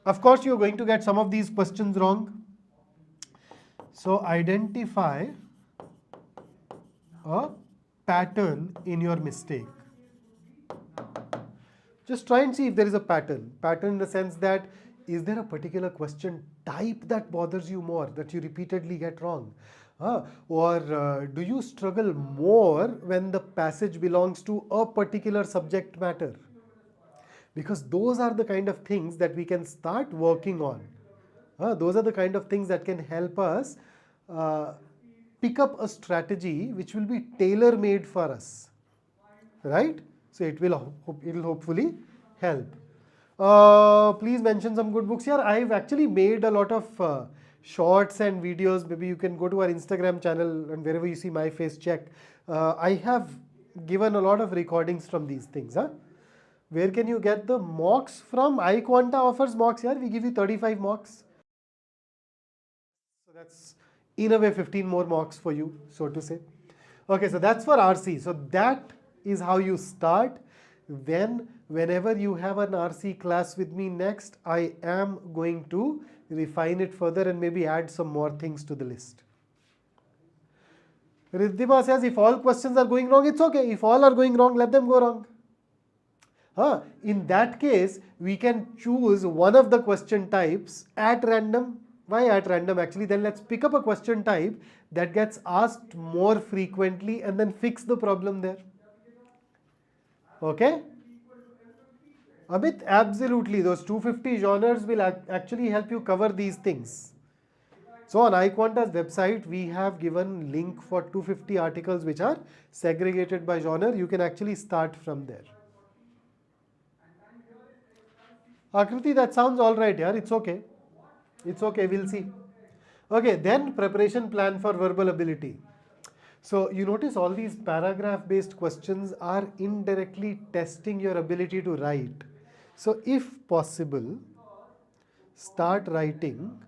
of course, you're going to get some of these questions wrong. So identify a pattern in your mistake. Just try and see if there is a pattern. Pattern in the sense that, is there a particular question type that bothers you more, that you repeatedly get wrong? Or do you struggle more when the passage belongs to a particular subject matter? Because those are the kind of things that we can start working on. Those are the kind of things that can help us pick up a strategy which will be tailor-made for us, right? So it will hopefully help. Please mention some good books here. I've actually made a lot of shorts and videos. Maybe you can go to our Instagram channel, and wherever you see my face, check. I have given a lot of recordings from these things. Where can you get the mocks from? iQuanta offers mocks here. We give you 35 mocks. So that's in a way 15 more mocks for you, so to say. Okay, so that's for RC. So that is how you start. Then whenever you have an RC class with me next, I am going to refine it further and maybe add some more things to the list. Riddhima says if all questions are going wrong, it's okay. If all are going wrong, let them go wrong. In that case, we can choose one of the question types at random. Why at random actually? Then let's pick up a question type that gets asked more frequently and then fix the problem there. Okay? Amit, absolutely. Those 250 genres will actually help you cover these things. So on iQuanta's website, we have given link for 250 articles which are segregated by genre. You can actually start from there. Akriti, that sounds all right, yeah. It's okay. It's okay. We'll see. Okay, then preparation plan for verbal ability. So you notice all these paragraph-based questions are indirectly testing your ability to write. So if possible, start writing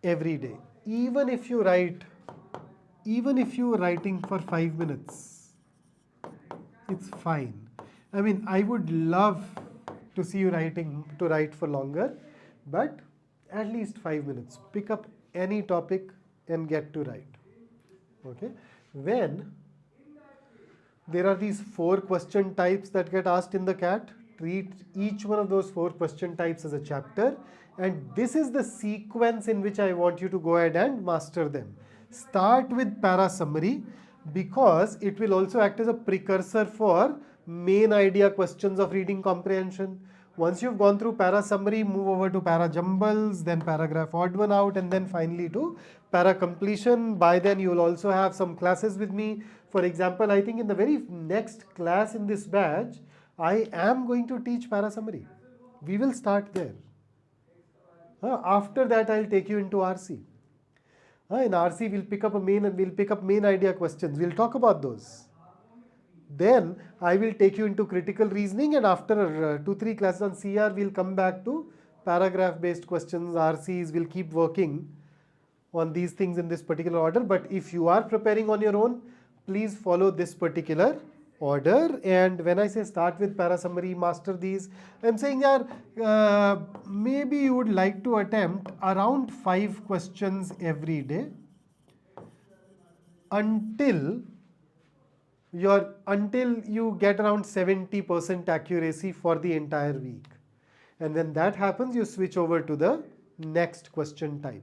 every day. Even if you're writing for 5 minutes, it's fine. I mean, I would love to see you write for longer, but at least 5 minutes. Pick up any topic and get to write. Okay. When there are these 4 question types that get asked in the CAT, treat each one of those 4 question types as a chapter, and this is the sequence in which I want you to go ahead and master them. Start with para summary because it will also act as a precursor for main idea questions of reading comprehension. Once you've gone through para summary, move over to para jumbles, then paragraph odd one out, and then finally to para completion. By then you will also have some classes with me. For example, I think in the very next class in this batch, I am going to teach para summary. We will start there. After that, I'll take you into RC. In RC, we'll pick up main idea questions. We'll talk about those. Then I will take you into critical reasoning, and after 2-3 classes on CR, we'll come back to paragraph-based questions, RCs. We'll keep working on these things in this particular order. But if you are preparing on your own, please follow this particular order. And when I say start with para summary, master these, I'm saying maybe you would like to attempt around 5 questions every day until you get around 70% accuracy for the entire week. And when that happens, you switch over to the next question type.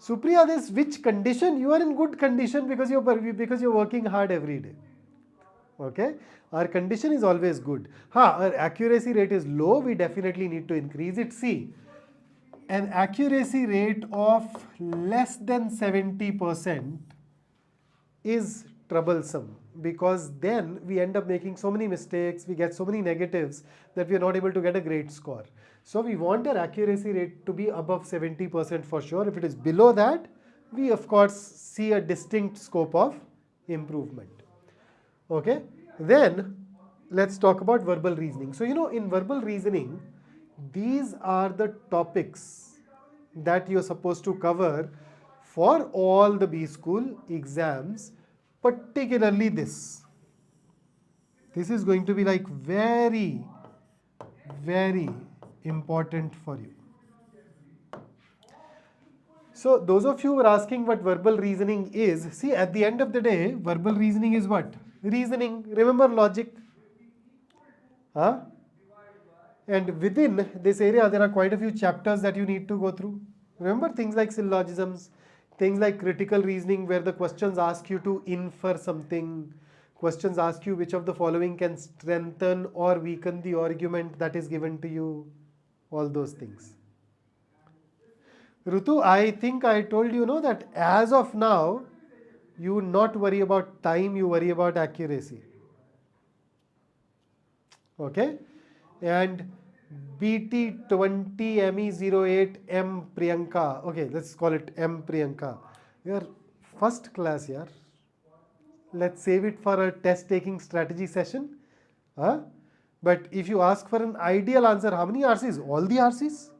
Supriya, this which condition? You are in good condition because you're working hard every day. Okay? Our condition is always good. Our accuracy rate is low. We definitely need to increase it. See, an accuracy rate of less than 70% is troublesome because then we end up making so many mistakes, we get so many negatives that we are not able to get a great score. So we want our accuracy rate to be above 70% for sure. If it is below that, we of course see a distinct scope of improvement. Okay, then let's talk about verbal reasoning. So in verbal reasoning, these are the topics that you're supposed to cover for all the B school exams, particularly this. This is going to be like very, very important for you. So those of you who are asking what verbal reasoning is, see, at the end of the day, verbal reasoning is what? Reasoning. Remember logic? And within this area, there are quite a few chapters that you need to go through. Remember things like syllogisms, things like critical reasoning where the questions ask you to infer something. Questions ask you which of the following can strengthen or weaken the argument that is given to you. All those things. Rutu, I think I told you that as of now, you not worry about time, you worry about accuracy. Okay? And BT20ME08M Priyanka. Okay, let's call it M Priyanka. You are first class, yaar. Let's save it for a test taking strategy session. But if you ask for an ideal answer, how many RCs? All the RCs?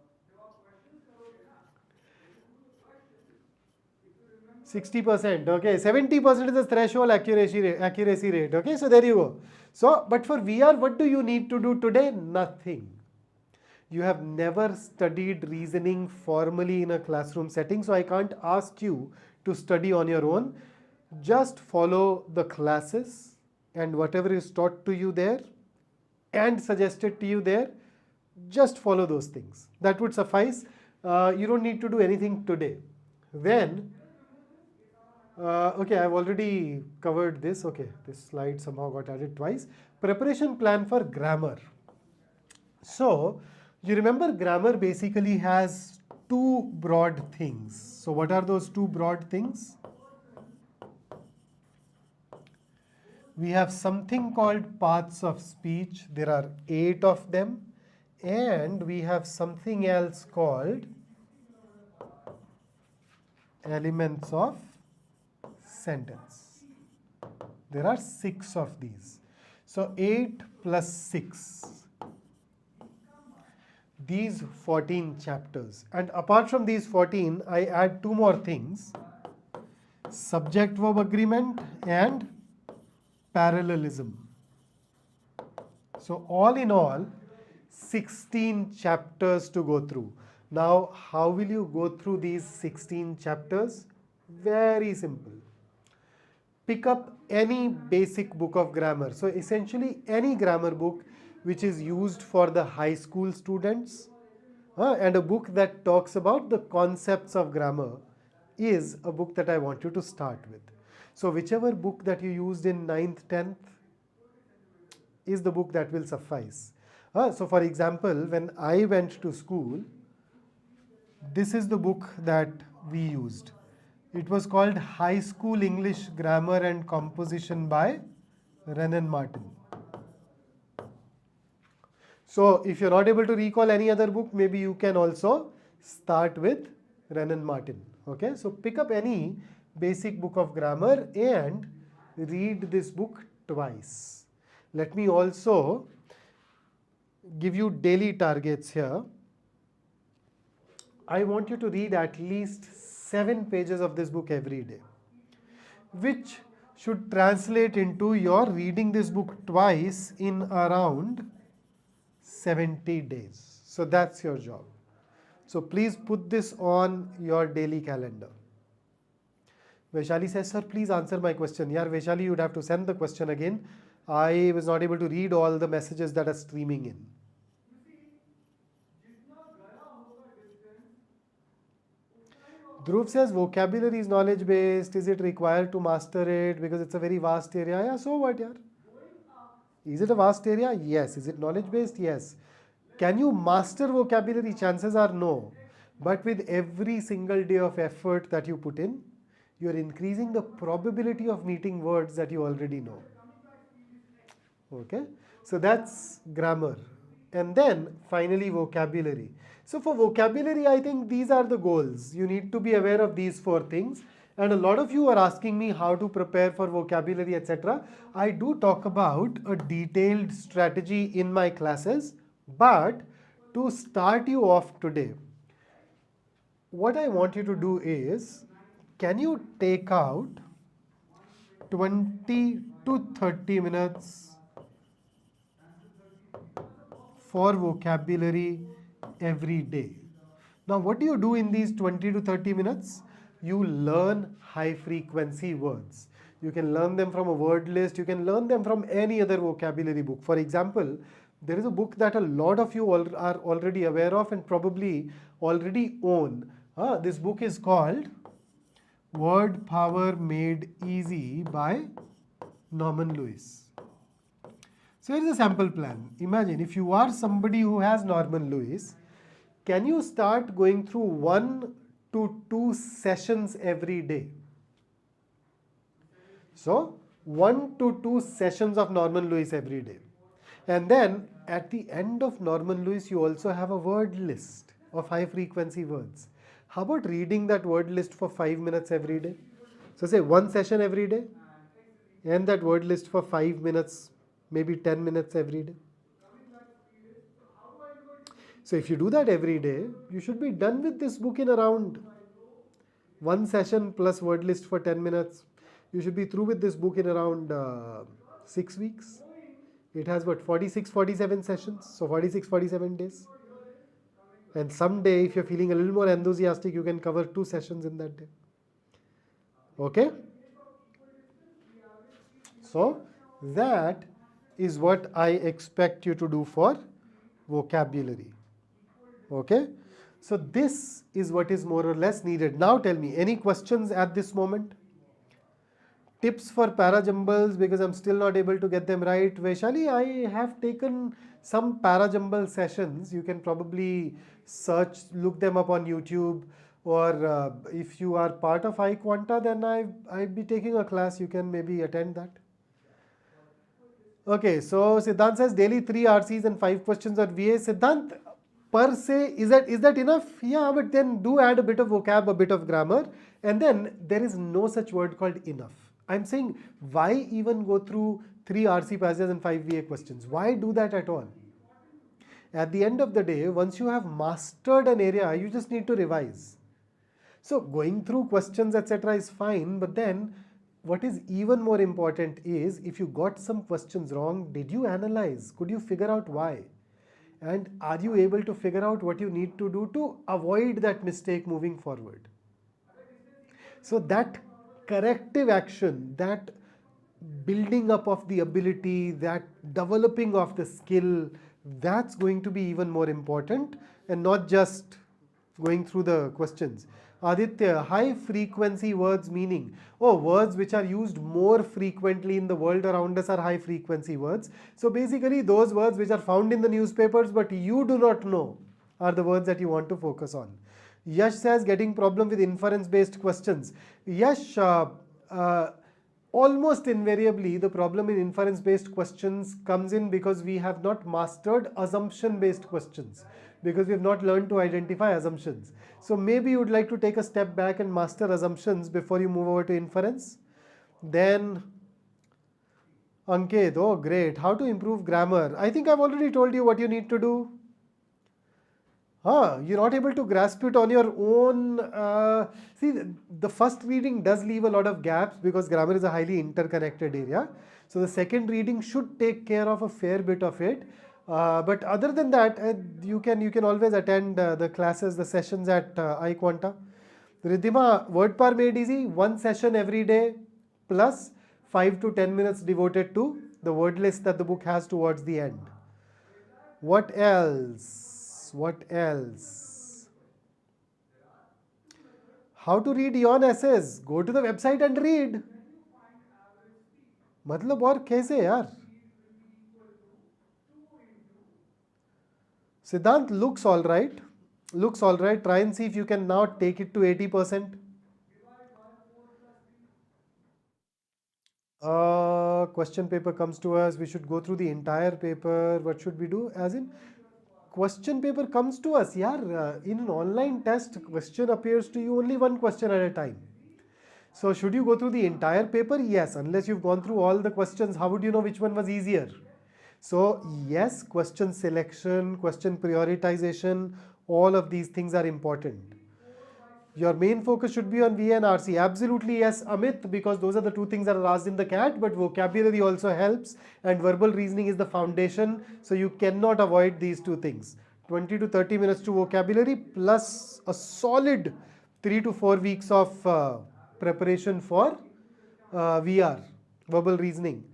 60%. Okay, 70% is the threshold accuracy rate. Okay, so there you go. So, but for VR, what do you need to do today? Nothing. You have never studied reasoning formally in a classroom setting, so I can't ask you to study on your own. Just follow the classes and whatever is taught to you there and suggested to you there, just follow those things. That would suffice. You don't need to do anything today. Then, okay, I've already covered this. Okay, this slide somehow got added twice. Preparation plan for grammar. So, you remember grammar basically has two broad things. So, what are those two broad things? We have something called paths of speech. There are 8 of them. And we have something else called elements of sentence. There are 6 of these. So 8 plus 6. These 14 chapters. And apart from these 14, I add 2 more things. Subject-verb agreement and parallelism. So all in all, 16 chapters to go through. Now, how will you go through these 16 chapters? Very simple. Pick up any basic book of grammar. So essentially any grammar book which is used for the high school students and a book that talks about the concepts of grammar is a book that I want you to start with. So whichever book that you used in 9th, 10th is the book that will suffice. So for example, when I went to school, this is the book that we used. It was called High School English Grammar and Composition by Renan Martin. So if you're not able to recall any other book, maybe you can also start with Renan Martin. Okay, so pick up any basic book of grammar and read this book twice. Let me also give you daily targets here. I want you to read at least 7 pages of this book every day, which should translate into your reading this book twice in around 70 days. So that's your job. So please put this on your daily calendar. Vaishali says, sir, please answer my question. Yeah, Vaishali, you'd have to send the question again. I was not able to read all the messages that are streaming in. Dhruv says, vocabulary is knowledge based. Is it required to master it? Because it's a very vast area. Yeah, so what, yaar? Is it a vast area? Yes. Is it knowledge based? Yes. Can you master vocabulary? Chances are no. But with every single day of effort that you put in, you are increasing the probability of meeting words that you already know. Okay? So that's grammar. And then finally vocabulary. So for vocabulary, I think these are the goals. You need to be aware of these 4 things. And a lot of you are asking me how to prepare for vocabulary, etc. I do talk about a detailed strategy in my classes. But to start you off today, what I want you to do is, can you take out 20 to 30 minutes for vocabulary every day? Now, what do you do in these 20 to 30 minutes? You learn high frequency words. You can learn them from a word list. You can learn them from any other vocabulary book. For example, there is a book that a lot of you are already aware of and probably already own. This book is called Word Power Made Easy by Norman Lewis. So here is a sample plan. Imagine if you are somebody who has Norman Lewis, can you start going through 1 to 2 sessions every day? So 1 to 2 sessions of Norman Lewis every day. And then at the end of Norman Lewis, you also have a word list of high frequency words. How about reading that word list for 5 minutes every day? So say 1 session every day and that word list for 5 minutes, maybe 10 minutes every day. So if you do that every day, you should be done with this book in around 1 session plus word list for 10 minutes. You should be through with this book in around 6 weeks. It has what, 46, 47 sessions, so 46, 47 days. And someday, if you're feeling a little more enthusiastic, you can cover 2 sessions in that day. Okay? So, that is what I expect you to do for vocabulary. Okay? So, this is what is more or less needed. Now tell me, any questions at this moment? Tips for parajumbles, because I'm still not able to get them right. Vaishali, I have taken some parajumble sessions. You can probably search, look them up on YouTube, or if you are part of iQuanta, then I'd be taking a class. You can maybe attend that. Okay, so Siddhant says daily 3 RCs and 5 questions on VA. Siddhant, per se, is that enough? Yeah, but then do add a bit of vocab, a bit of grammar, and then there is no such word called enough. I'm saying, why even go through 3 RC passages and 5 VA questions? Why do that at all? At the end of the day, once you have mastered an area, you just need to revise. So going through questions, etc. is fine, but then what is even more important is, if you got some questions wrong, did you analyze? Could you figure out why? And are you able to figure out what you need to do to avoid that mistake moving forward? So that corrective action, that building up of the ability, that developing of the skill, that's going to be even more important, and not just going through the questions. Aditya, high frequency words meaning? Oh, words which are used more frequently in the world around us are high frequency words. So basically those words which are found in the newspapers but you do not know are the words that you want to focus on. Yash says getting problem with inference based questions. Yash, almost invariably the problem in inference based questions comes in because we have not mastered assumption based questions, because we have not learned to identify assumptions. So maybe you would like to take a step back and master assumptions before you move over to inference. Then Ankit, oh great, how to improve grammar? I think I've already told you what you need to do. You're not able to grasp it on your own. See, the first reading does leave a lot of gaps because grammar is a highly interconnected area. So the second reading should take care of a fair bit of it. But other than that, you can always attend the classes, the sessions at iQuanta. Riddhima, word par made easy, 1 session every day plus 5 to 10 minutes devoted to the word list that the book has towards the end. What else? What else? How to read your essays? Go to the website and read. मतलब और कैसे यार? Siddhant, looks all right. Looks all right. Try and see if you can now take it to 80%. Question paper comes to us. We should go through the entire paper. What should we do? As in, question paper comes to us. Yeah, in an online test, question appears to you only 1 question at a time. So should you go through the entire paper? Yes. Unless you've gone through all the questions, how would you know which one was easier? So yes, question selection, question prioritization, all of these things are important. Your main focus should be on VA and RC. Absolutely yes, Amit, because those are the 2 things that are asked in the CAT, but vocabulary also helps, and verbal reasoning is the foundation, so you cannot avoid these 2 things. 20 to 30 minutes to vocabulary plus a solid 3 to 4 weeks of preparation for VR, verbal reasoning.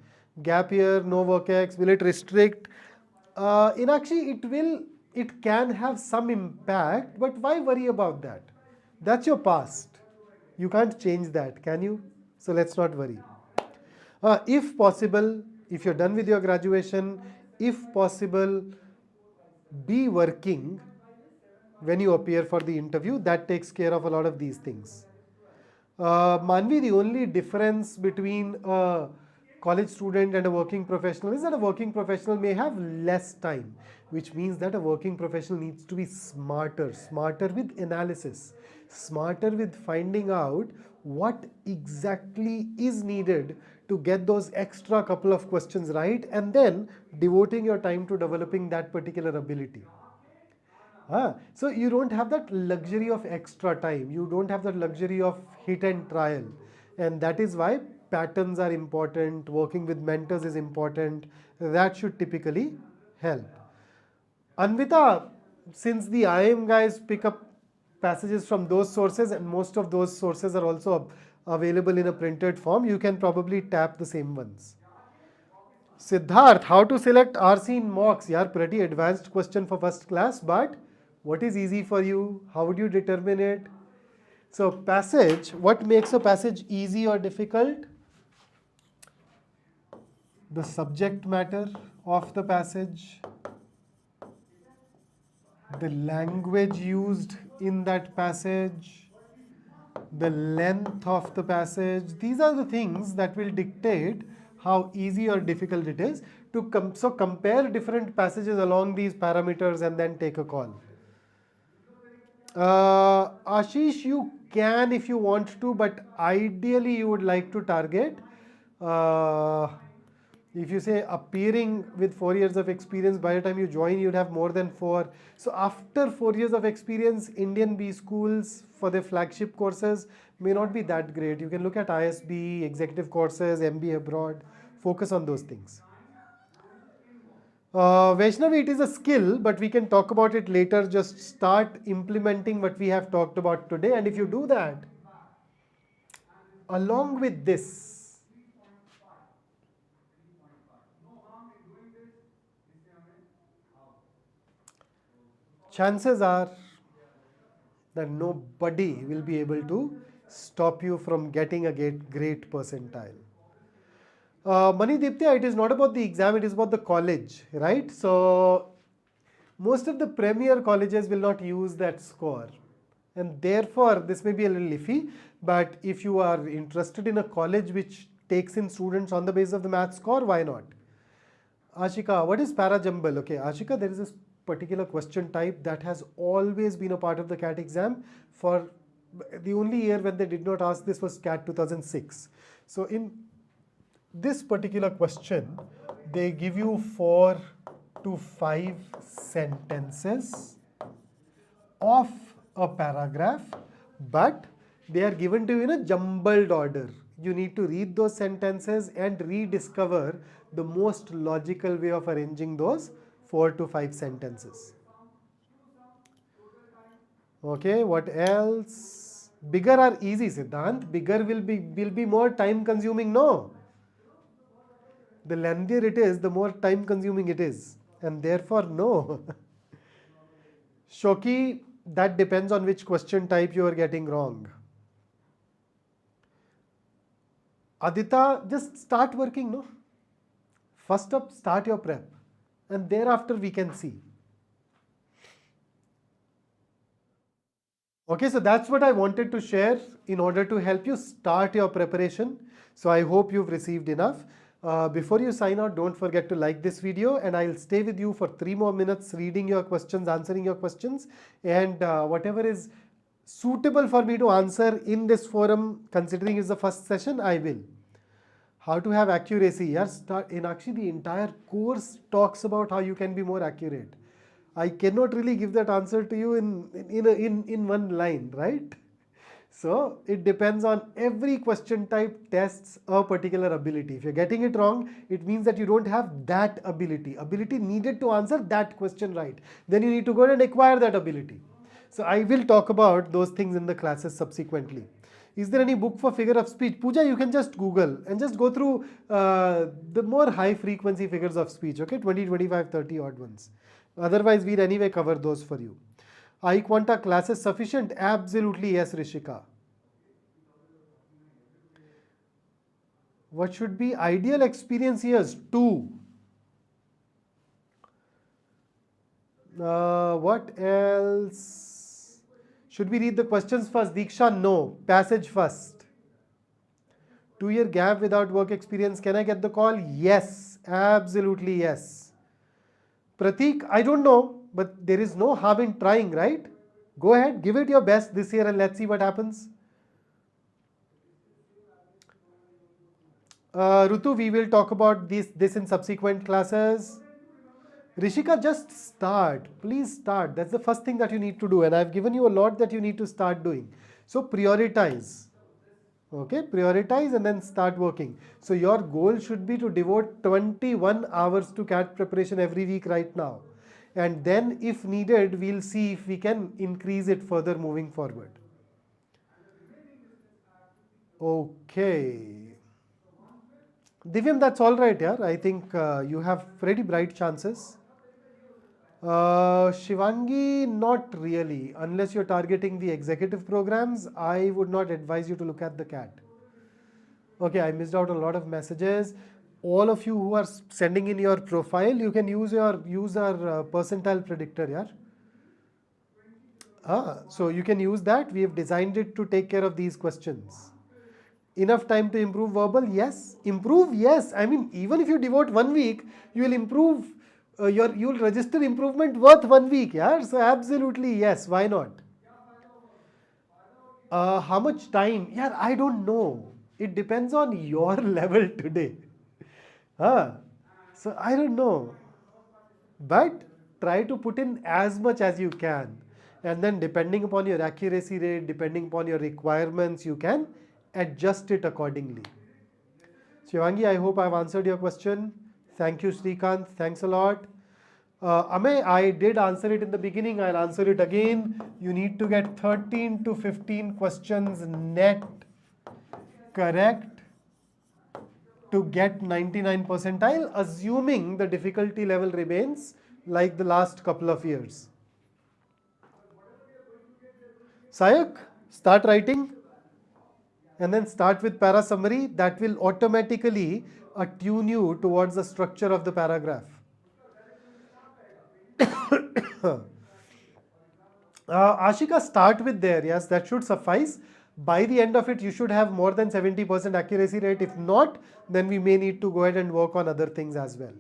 Gap year, no workex, will it restrict? It can have some impact, but why worry about that? That's your past. You can't change that, can you? So let's not worry. If possible, if you're done with your graduation, if possible, be working when you appear for the interview. That takes care of a lot of these things. Manvi, the only difference between a college student and a working professional is that a working professional may have less time, which means that a working professional needs to be smarter with analysis, smarter with finding out what exactly is needed to get those extra couple of questions right, and then devoting your time to developing that particular ability. So you don't have that luxury of extra time. You don't have that luxury of hit and trial. And that is why patterns are important. Working with mentors is important. That should typically help. Anvita, since the IIM guys pick up passages from those sources, and most of those sources are also available in a printed form, you can probably tap the same ones. Siddharth, how to select RC in mocks? Yeah, pretty advanced question for first class, but what is easy for you? How would you determine it? So passage, what makes a passage easy or difficult? The subject matter of the passage, the language used in that passage, the length of the passage. These are the things that will dictate how easy or difficult it is to so compare different passages along these parameters and then take a call. Ashish, you can if you want to, but ideally you would like to target if you say appearing with 4 years of experience, by the time you join you'd have more than 4. So after 4 years of experience, Indian B schools for their flagship courses may not be that great. You can look at ISB, executive courses, MBA abroad, focus on those things. Vaishnavi, it is a skill, but we can talk about it later. Just start implementing what we have talked about today, and if you do that, along with this, chances are that nobody will be able to stop you from getting a great percentile. Mani Diptya, it is not about the exam, it is about the college, right? So most of the premier colleges will not use that score, and therefore this may be a little iffy, but if you are interested in a college which takes in students on the basis of the math score, why not? Ashika, what is para jumble? Okay, Ashika, there is this particular question type that has always been a part of the CAT exam. For the only year when they did not ask this was CAT 2006. So in this particular question, they give you 4 to 5 sentences of a paragraph, but they are given to you in a jumbled order. You need to read those sentences and rediscover the most logical way of arranging those 4 to 5 sentences. Okay, what else? Bigger are easy, Siddhant. Bigger will be more time consuming. No. The lengthier it is, the more time consuming it is, and therefore no. Shoki, that depends on which question type you are getting wrong. Adita, just start working, no? First up, start your prep, and thereafter we can see. Okay, so that's what I wanted to share in order to help you start your preparation. So I hope you've received enough. Before you sign out, don't forget to like this video, and I'll stay with you for 3 more minutes reading your questions, answering your questions, and whatever is suitable for me to answer in this forum, considering it's the first session, I will. How to have accuracy. Yes, in actually the entire course talks about how you can be more accurate. I cannot really give that answer to you in one line, right? So it depends on every question type tests a particular ability. If you're getting it wrong, it means that you don't have that ability needed to answer that question right. Then you need to go and acquire that ability. So I will talk about those things in the classes subsequently. Is there any book for figure of speech? Pooja, you can just Google and just go through the more high frequency figures of speech, okay? 20, 25, 30 odd ones. Otherwise, we'll anyway cover those for you. iQuanta classes sufficient? Absolutely yes, Rishika. What should be ideal experience years? 2. What else? Should we read the questions first? Diksha, no. Passage first. 2-year gap without work experience. Can I get the call? Yes. Absolutely yes. Pratik, I don't know, but there is no harm in trying, right? Go ahead, give it your best this year and let's see what happens. Rutu, we will talk about this in subsequent classes. Rishika, just start. Please start. That's the first thing that you need to do. And I've given you a lot that you need to start doing. So prioritize. Okay, prioritize and then start working. So your goal should be to devote 21 hours to CAT preparation every week right now. and then if needed, we'll see if we can increase it further moving forward. Okay. Divyam, that's all right, yeah. I think you have pretty bright chances. Shivangi, not really. Unless you're targeting the executive programs, I would not advise you to look at the CAT. Okay, I missed out a lot of messages. All of you who are sending in your profile, you can use our percentile predictor, yeah. So you can use that. We have designed it to take care of these questions. Enough time to improve verbal? Yes. Improve? Yes. I mean, even if you devote 1 week, you will improve. You'll register improvement worth 1 week. Yeah. So absolutely yes. Why not? How much time? Yeah, I don't know. It depends on your level today. So I don't know. But try to put in as much as you can. And then depending upon your accuracy rate, depending upon your requirements, you can adjust it accordingly. Shivangi, I hope I've answered your question. Thank you, Srikanth. Thanks a lot. Amey, I did answer it in the beginning. I'll answer it again. You need to get 13 to 15 questions net correct to get 99 percentile, assuming the difficulty level remains like the last couple of years. Sayak, start writing and then start with para summary. That will automatically attune you towards the structure of the paragraph. Ashika, start with there. Yes, that should suffice. By the end of it, you should have more than 70% accuracy rate. If not, then we may need to go ahead and work on other things as well.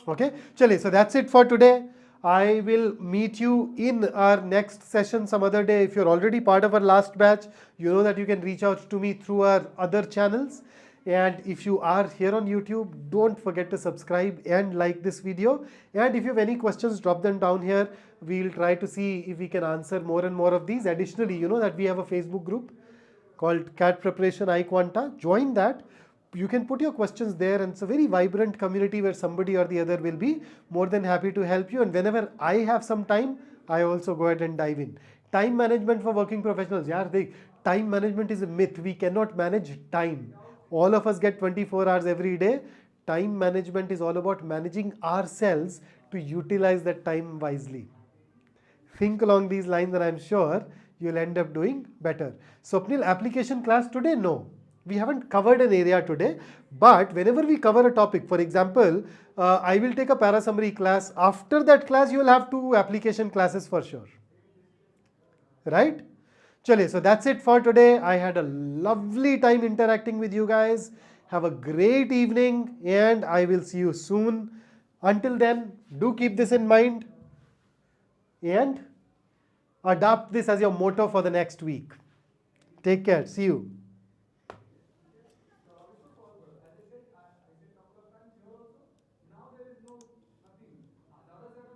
Okay, chale, so that's it for today. I will meet you in our next session some other day. If you're already part of our last batch, you know that you can reach out to me through our other channels. And if you are here on YouTube, don't forget to subscribe and like this video. And if you have any questions, drop them down here. We'll try to see if we can answer more and more of these. Additionally, you know that we have a Facebook group called CAT Preparation iQuanta. Join that. You can put your questions there, and it's a very vibrant community where somebody or the other will be more than happy to help you. And whenever I have some time, I also go ahead and dive in. Time management for working professionals. Yeah, time management is a myth. We cannot manage time. All of us get 24 hours every day. Time management is all about managing ourselves to utilize that time wisely. Think along these lines and I'm sure you'll end up doing better. Swapnil, application class today? No. We haven't covered an area today, but whenever we cover a topic, for example, I will take a para summary class. After that class, you will have 2 application classes for sure. Right? Chale, so that's it for today. I had a lovely time interacting with you guys. Have a great evening and I will see you soon. Until then, do keep this in mind and adopt this as your motto for the next week. Take care. See you.